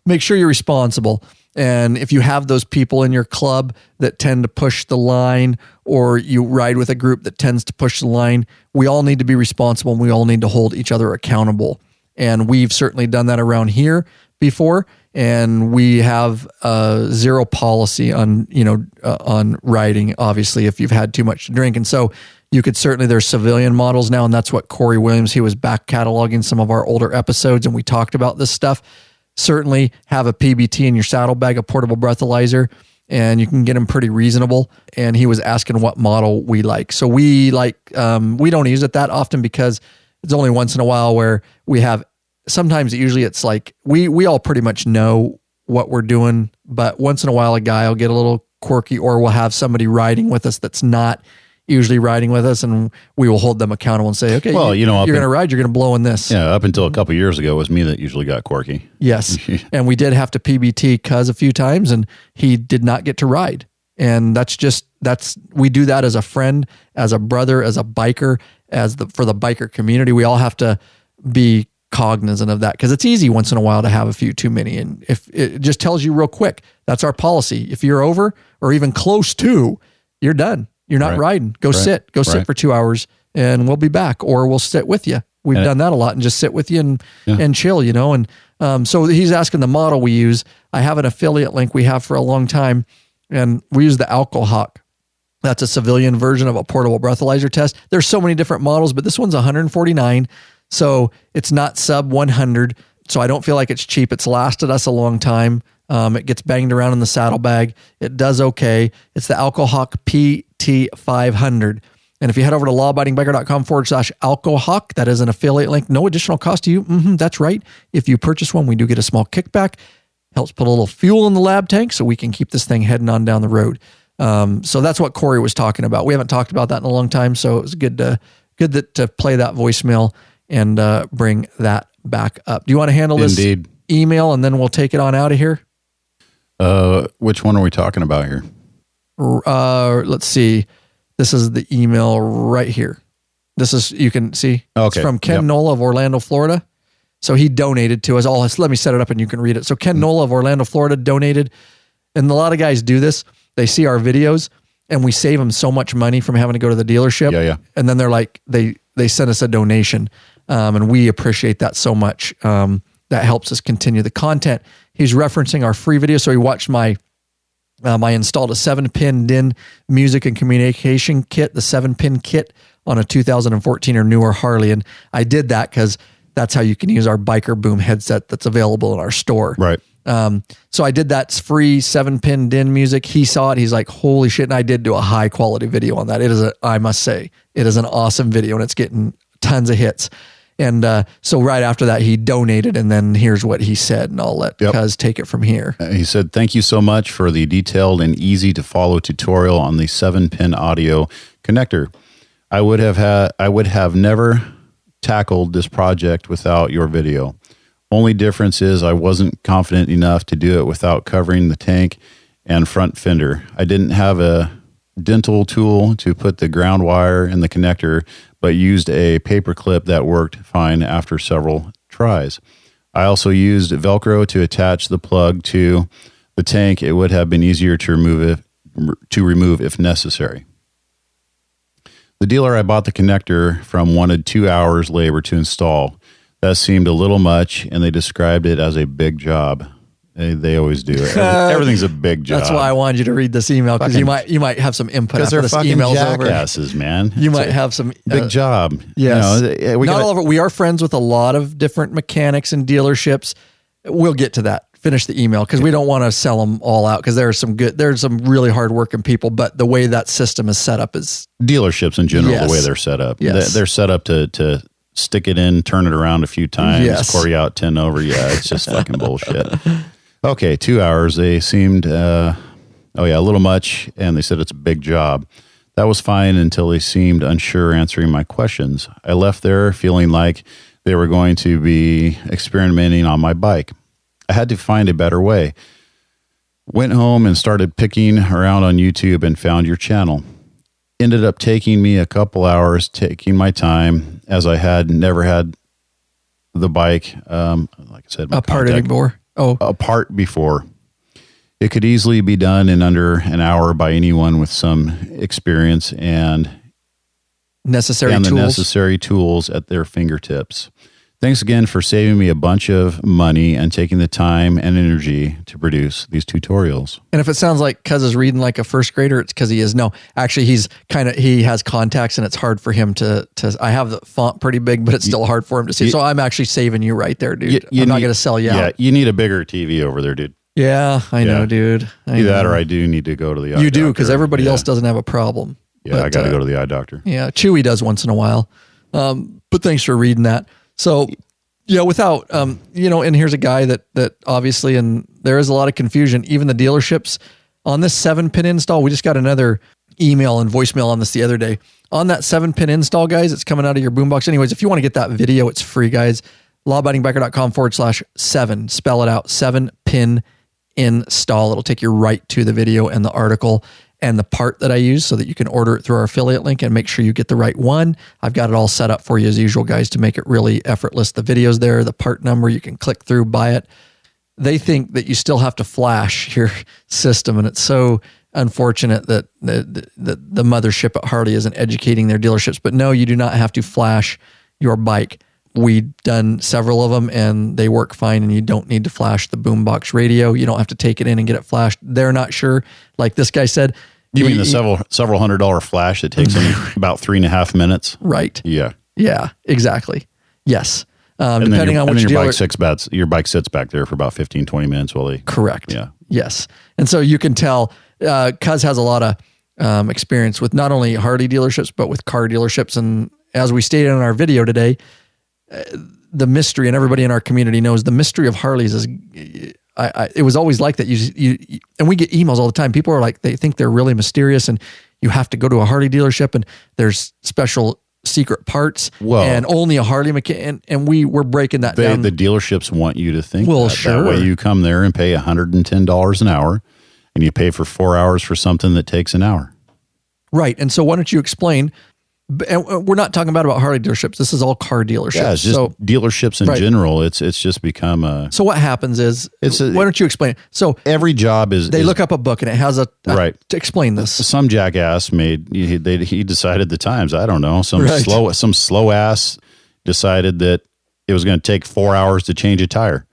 Make sure you're responsible. And if you have those people in your club that tend to push the line, or you ride with a group that tends to push the line, we all need to be responsible, and we all need to hold each other accountable. And we've certainly done that around here before. And we have zero policy on, on riding, obviously, if you've had too much to drink. And so you could certainly, there's civilian models now, and that's what Corey Williams, he was back cataloging some of our older episodes, and we talked about this stuff. Certainly have a PBT in your saddlebag, a portable breathalyzer, and you can get them pretty reasonable. And he was asking what model we like. So we don't use it that often, because it's only once in a while where we have, sometimes usually it's like, we all pretty much know what we're doing, but once in a while a guy will get a little quirky, or we'll have somebody riding with us that's not usually riding with us, and we will hold them accountable and say, okay, you're going to ride, you're going to blow in this. Yeah, up until a couple of years ago, it was me that usually got quirky. Yes, and we did have to PBT Cuz a few times, and he did not get to ride. And we do that as a friend, as a brother, as a biker, for the biker community. We all have to be cognizant of that, because it's easy once in a while to have a few too many. And if it just tells you real quick, that's our policy. If you're over or even close to, you're done. You're not riding. Go sit for 2 hours, and we'll be back, or we'll sit with you. We've done that a lot, and just sit with you and chill, And so he's asking the model we use. I have an affiliate link we have for a long time, and we use the Alcohawk. That's a civilian version of a portable breathalyzer test. There's so many different models, but this one's $149. So it's not sub 100. So I don't feel like it's cheap. It's lasted us a long time. It gets banged around in the saddlebag. It does okay. It's the Alcohawk PT500. And if you head over to lawabidingbiker.com/Alcohawk, that is an affiliate link. No additional cost to you. That's right. If you purchase one, we do get a small kickback. Helps put a little fuel in the lab tank so we can keep this thing heading on down the road. So that's what Corey was talking about. We haven't talked about that in a long time, so it was good to play that voicemail and bring that back up. Do you want to handle this email, and then we'll take it on out of here? Which one are we talking about here? Let's see. This is the email right here. This is, you can see. Okay. It's from Ken Nola of Orlando, Florida. So he donated to us. Let me set it up and you can read it. So Ken Nola of Orlando, Florida donated. And a lot of guys do this. They see our videos, and we save them so much money from having to go to the dealership. Yeah. And then they're like, they send us a donation. And we appreciate that so much. That helps us continue the content. He's referencing our free video. So he watched I installed a 7-pin DIN music and communication kit, the 7-pin kit on a 2014 or newer Harley. And I did that because that's how you can use our Biker Boom headset that's available in our store. Right. So I did that free 7-pin DIN music. He saw it. He's like, holy shit. And I did do a high quality video on that. I must say, it is an awesome video, and it's getting tons of hits. And so right after that, he donated, and then here's what he said, and I'll let Cuz take it from here. He said, thank you so much for the detailed and easy to follow tutorial on the 7-pin audio connector. I would have never tackled this project without your video. Only difference is I wasn't confident enough to do it without covering the tank and front fender. I didn't have a dental tool to put the ground wire in the connector, but used a paper clip that worked fine after several tries. I also used Velcro to attach the plug to the tank. It would have been easier to remove if necessary. The dealer I bought the connector from wanted 2 hours labor to install. That seemed a little much, and they described it as a big job. They always do. Everything's a big job. That's why I wanted you to read this email, because you might have some input after this fucking email's jackasses, over. Man. You might have some big job. Yes. Not all of it. We are friends with a lot of different mechanics and dealerships. We'll get to that. Finish the email, because we don't want to sell them all out, because there's some really hard working people, but the way that system is set up is dealerships in general. The way they're set up, they're set up to stick it in, turn it around a few times, pour you out 10 over. Yeah, it's just fucking bullshit. Okay, 2 hours. They seemed, a little much, and they said it's a big job. That was fine until they seemed unsure answering my questions. I left there feeling like they were going to be experimenting on my bike. I had to find a better way. Went home and started picking around on YouTube and found your channel. Ended up taking me a couple hours, taking my time, as I had never had the bike, like I said, apart before. Apart before. It could easily be done in under an hour by anyone with some experience and the necessary tools at their fingertips. Thanks again for saving me a bunch of money and taking the time and energy to produce these tutorials. And if it sounds like Cuz is reading like a first grader, it's because he is. No, actually, he has contacts and it's hard for him to I have the font pretty big, but it's still hard for him to see. So I'm actually saving you right there, dude. I'm not going to sell you out. Yeah, you need a bigger TV over there, dude. Yeah, I know, dude. Either that or I do need to go to the eye doctor. You do, because everybody else doesn't have a problem. Yeah, but I got to go to the eye doctor. Yeah, Chewy does once in a while. But thanks for reading that. So, without, and here's a guy that obviously, and there is a lot of confusion, even the dealerships on this 7-pin install. We just got another email and voicemail on this the other day. On that 7-pin install, guys, it's coming out of your boombox. Anyways, if you want to get that video, it's free, guys. lawabidingbiker.com/7. Spell it out, 7-pin install. It'll take you right to the video and the article and the part that I use so that you can order it through our affiliate link and make sure you get the right one. I've got it all set up for you as usual, guys, to make it really effortless. The video's there, the part number, you can click through, buy it. They think that you still have to flash your system, and it's so unfortunate that the mothership at Harley isn't educating their dealerships. But no, you do not have to flash your bike. We've done several of them and they work fine, and you don't need to flash the boombox radio. You don't have to take it in and get it flashed. They're not sure. Like this guy said. You mean the several $100 flash that takes them about 3.5 minutes? Right. Yeah. Yeah, exactly. Yes. Depending on which your bike sits back there for about 15-20 minutes while they... Correct. Yeah. Yes. And so you can tell Cuz has a lot of experience with not only Harley dealerships, but with car dealerships. And as we stated in our video today, the mystery, and everybody in our community knows the mystery of Harleys is, it was always like that. You and we get emails all the time. People are like, they think they're really mysterious, and you have to go to a Harley dealership and there's special secret parts and only a Harley mechanic. And we're breaking that down. The dealerships want you to think sure. That way you come there and pay $110 an hour, and you pay for 4 hours for something that takes an hour. Right. And so why don't you explain? And we're not talking about Harley dealerships. This is all car dealerships. Yeah, it's just dealerships in general. It's just become a... So what happens is, why don't you explain? So every job is... They look up a book and it has to explain this. Some jackass he decided the times. I don't know. Some slow ass decided that it was going to take 4 hours to change a tire.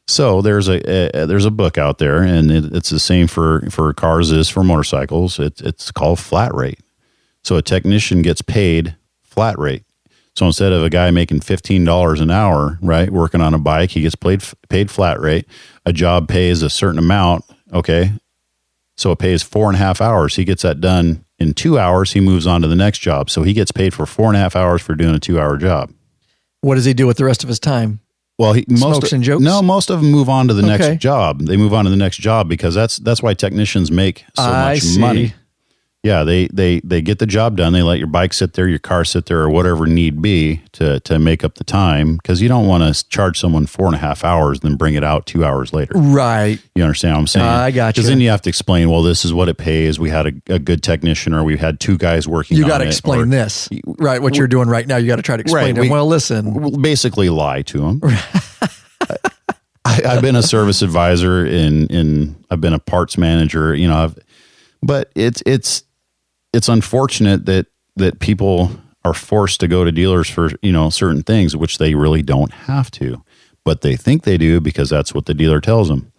So there's a book out there, and it's the same for cars as for motorcycles. It's called flat rate. So a technician gets paid flat rate. So instead of a guy making $15 an hour, right, working on a bike, he gets paid flat rate. A job pays a certain amount, okay? So it pays 4.5 hours. He gets that done in 2 hours. He moves on to the next job. So he gets paid for 4.5 hours for doing a 2-hour job. What does he do with the rest of his time? Well, smokes and jokes? No, most of them move on to the next job. They move on to the next job because that's why technicians make so much money. Yeah, they get the job done. They let your bike sit there, your car sit there, or whatever need be to make up the time, because you don't want to charge someone 4.5 hours and then bring it out 2 hours later. Right. You understand what I'm saying? I got you. Because then you have to explain, well, this is what it pays. We had a good technician, or we had 2 guys working on it. You got to explain this. Right, what you're doing right now, you got to try to explain to them. Well, listen. We'll basically lie to them. I've been a service advisor, I've been a parts manager, but it's unfortunate that people are forced to go to dealers for, certain things, which they really don't have to, but they think they do because that's what the dealer tells them.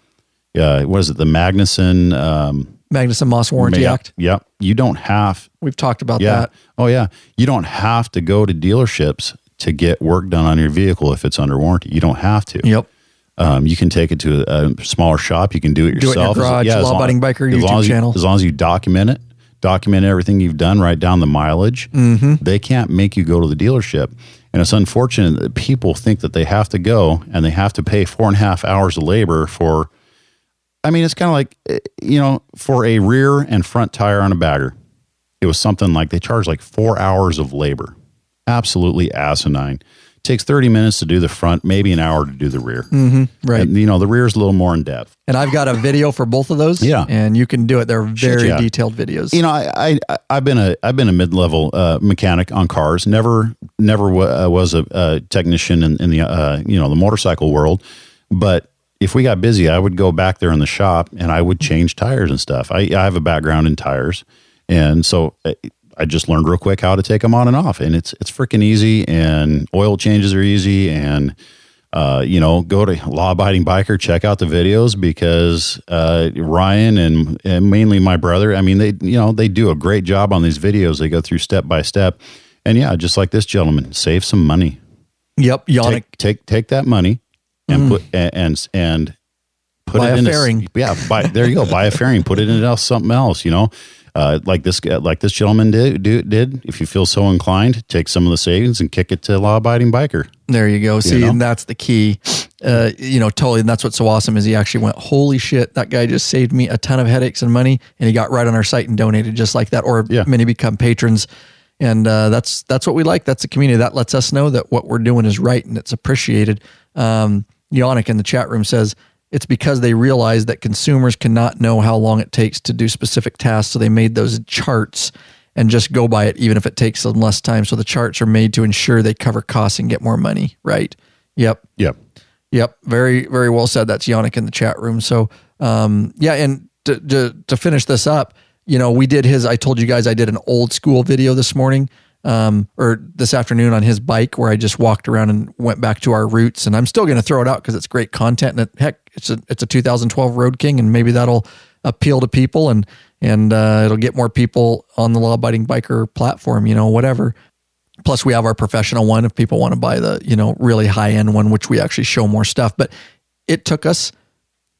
Yeah. What is it? The Magnuson-Moss Warranty Act. Yeah. You don't have. We've talked about that. Oh yeah. You don't have to go to dealerships to get work done on your vehicle if it's under warranty. You don't have to. Yep. You can take it to a smaller shop. You can do it yourself. Do it in your garage. Law Abiding Biker YouTube channel. As long as you document it. Document everything you've done, write down the mileage. Mm-hmm. They can't make you go to the dealership. And it's unfortunate that people think that they have to go and they have to pay 4.5 hours of labor for, it's kind of like, for a rear and front tire on a bagger. It was something like they charge like 4 hours of labor. Absolutely asinine. takes 30 minutes to do the front, maybe an hour to do the rear. Right. And, the rear is a little more in depth. And I've got a video for both of those. Yeah. And you can do it. They're very detailed videos. I've been a mid-level mechanic on cars. Never was a technician in the the motorcycle world. But if we got busy, I would go back there in the shop and I would change tires and stuff. I have a background in tires, and so I just learned real quick how to take them on and off, and it's freaking easy. And oil changes are easy, and go to Law Abiding Biker, check out the videos, because Ryan and mainly my brother, I mean, they do a great job on these videos. They go through step by step, and just like this gentleman, save some money. Yep, Yannick. Take that money and put put buy it in a fairing. There you go. Buy a fairing. Put it into something else. Like this gentleman did. If you feel so inclined, take some of the savings and kick it to Law Abiding Biker. There you go. See, and that's the key. Totally. And that's what's so awesome is he actually went, holy shit, that guy just saved me a ton of headaches and money, and he got right on our site and donated just like that. Or many become patrons. And that's what we like. That's the community. That lets us know that what we're doing is right and it's appreciated. Yannick in the chat room says, it's because they realize that consumers cannot know how long it takes to do specific tasks. So they made those charts and just go by it, even if it takes them less time. So the charts are made to ensure they cover costs and get more money. Right. Yep. Very, very well said. That's Yannick in the chat room. So, and to finish this up, we did I told you guys I did an old school video this morning. Or this afternoon on his bike, where I just walked around and went back to our roots, and I'm still going to throw it out because it's great content. And it's a 2012 Road King, and maybe that'll appeal to people, and it'll get more people on the Law Abiding Biker platform, whatever. Plus we have our professional one if people want to buy the, really high end one, which we actually show more stuff, but it took us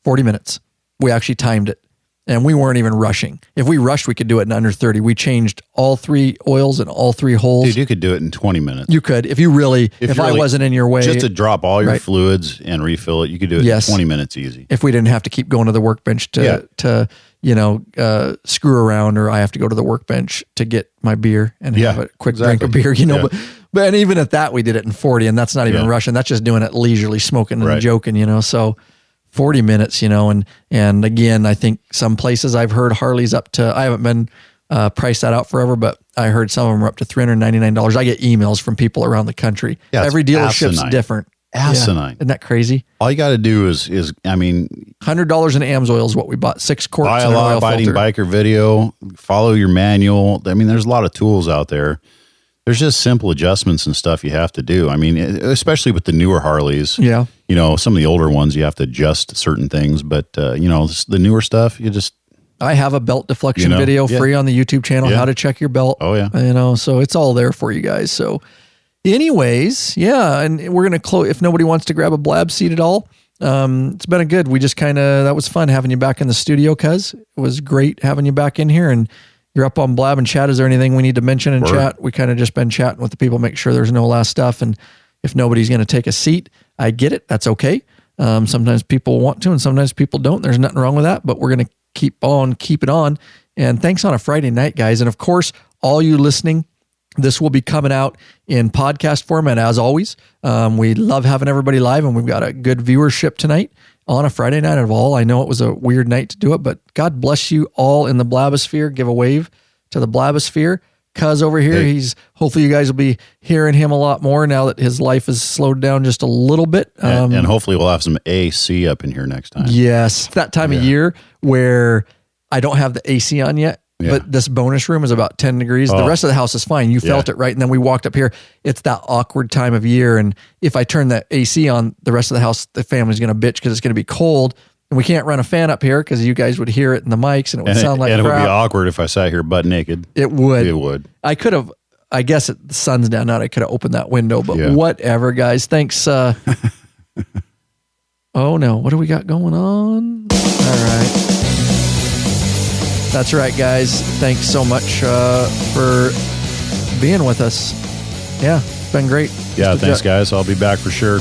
40 minutes. We actually timed it. And we weren't even rushing. If we rushed, we could do it in under 30. We changed all 3 oils and all 3 holes. Dude, you could do it in 20 minutes. You could. If I wasn't in your way. Just to drop all your fluids and refill it, you could do it in 20 minutes easy. If we didn't have to keep going to the workbench to screw around, or I have to go to the workbench to get my beer and have a quick drink of beer, But even at that, we did it in 40, and that's not even rushing. That's just doing it leisurely, smoking and joking, so 40 minutes, and again, I think some places I've heard Harley's up to, I haven't been priced that out forever, but I heard some of them are up to $399. I get emails from people around the country. Yeah, every dealership's different. Asinine. Isn't that crazy? All you got to do is $100 in AMS oil is what we bought. 6 quarts. Buy a Law Abiding Biker video, follow your manual. There's a lot of tools out there. There's just simple adjustments and stuff you have to do. Especially with the newer Harleys. Yeah. Some of the older ones, you have to adjust certain things. But, the newer stuff, I have a belt deflection video free on the YouTube channel, how to check your belt. Oh, yeah. So it's all there for you guys. So anyways, and we're going to close. If nobody wants to grab a blab seat at all, it's been we just that was fun having you back in the studio, cuz it was great having you back in here, and you're up on Blab and Chat. Is there anything we need to mention in chat? We kind of just been chatting with the people, make sure there's no last stuff. And if nobody's going to take a seat, I get it. That's okay. Sometimes people want to, and sometimes people don't. There's nothing wrong with that, but we're going to keep it on. And thanks on a Friday night, guys. And of course, all you listening, this will be coming out in podcast format as always. We love having everybody live, and we've got a good viewership tonight on a Friday night of all. I know it was a weird night to do it, but God bless you all in the Blabosphere. Give a wave to the Blabosphere. Cuz over here, hopefully you guys will be hearing him a lot more now that his life has slowed down just a little bit. And hopefully we'll have some AC up in here next time. Yes. That time of year where I don't have the AC on yet. But this bonus room is about 10 degrees. The rest of the house is fine. You felt it, right? And then we walked up here. It's that awkward time of year. And if I turn the AC on, the rest of the house, the family's going to bitch because it's going to be cold. And we can't run a fan up here because you guys would hear it in the mics and it would sound like crap. And it would be awkward if I sat here butt naked. It would. It would. I could have, I guess the sun's down now. I could have opened that window, but whatever, guys. Thanks. Oh, no. What do we got going on? All right. That's right, guys. Thanks so much for being with us. Yeah, it's been great. Yeah, thanks, guys. I'll be back for sure.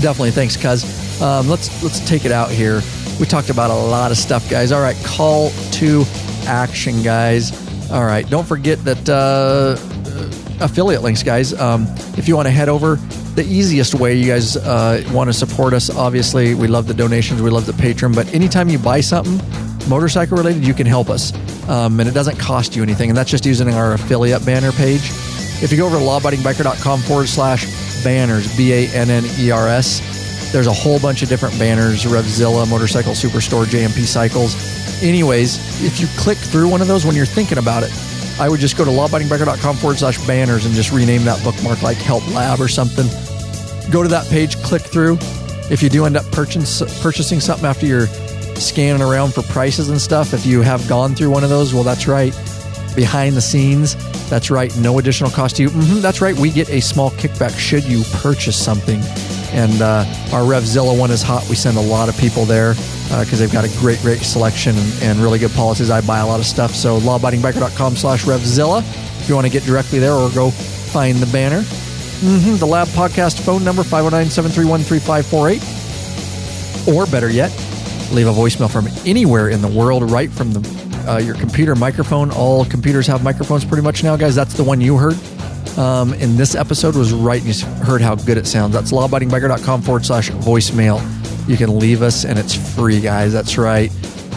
Definitely. Thanks, cuz. Let's take it out here. We talked about a lot of stuff, guys. All right, call to action, guys. All right, don't forget that affiliate links, guys. If you want to head over, the easiest way you guys want to support us, obviously, we love the donations, we love the Patreon, but anytime you buy something motorcycle related, you can help us. And it doesn't cost you anything, and that's just using our affiliate banner page. If you go over to lawabidingbiker.com/banners, BANNERS, there's a whole bunch of different banners, Revzilla, Motorcycle Superstore, JMP Cycles. Anyways, if you click through one of those when you're thinking about it, I would just go to lawabidingbiker.com/banners and just rename that bookmark like Help Lab or something. Go to that page, click through. If you do end up purchasing something after you're scanning around for prices and stuff, if you have gone through one of those, well, that's right. Behind the scenes, that's right. No additional cost to you. That's right. We get a small kickback should you purchase something. And our Revzilla one is hot. We send a lot of people there because they've got a great selection and really good policies. I buy a lot of stuff. So lawabidingbiker.com/Revzilla if you want to get directly there, or go find the banner. The Lab Podcast phone number, 509-731-3548. Or better yet, leave a voicemail from anywhere in the world, right from your computer microphone. All computers have microphones pretty much now, guys. That's the one you heard. In this episode was right, and you heard how good it sounds. That's lawabidingbiker.com/voicemail. You can leave us, and it's free, guys. That's right.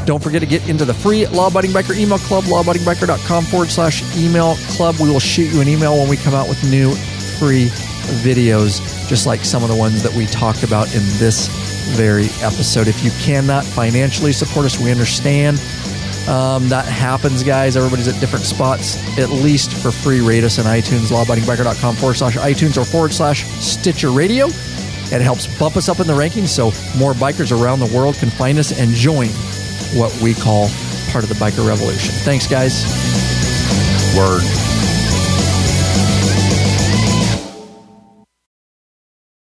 Don't forget to get into the free Law Abiding Biker email club, lawabidingbiker.com/email club. We will shoot you an email when we come out with new free videos, just like some of the ones that we talked about in this very episode. If you cannot financially support us, we understand. That happens, guys. Everybody's at different spots. At least for free, rate us on iTunes, lawabidingbiker.com/iTunes or /Stitcher Radio. It helps bump us up in the rankings so more bikers around the world can find us and join what we call part of the biker revolution. Thanks, guys. Word.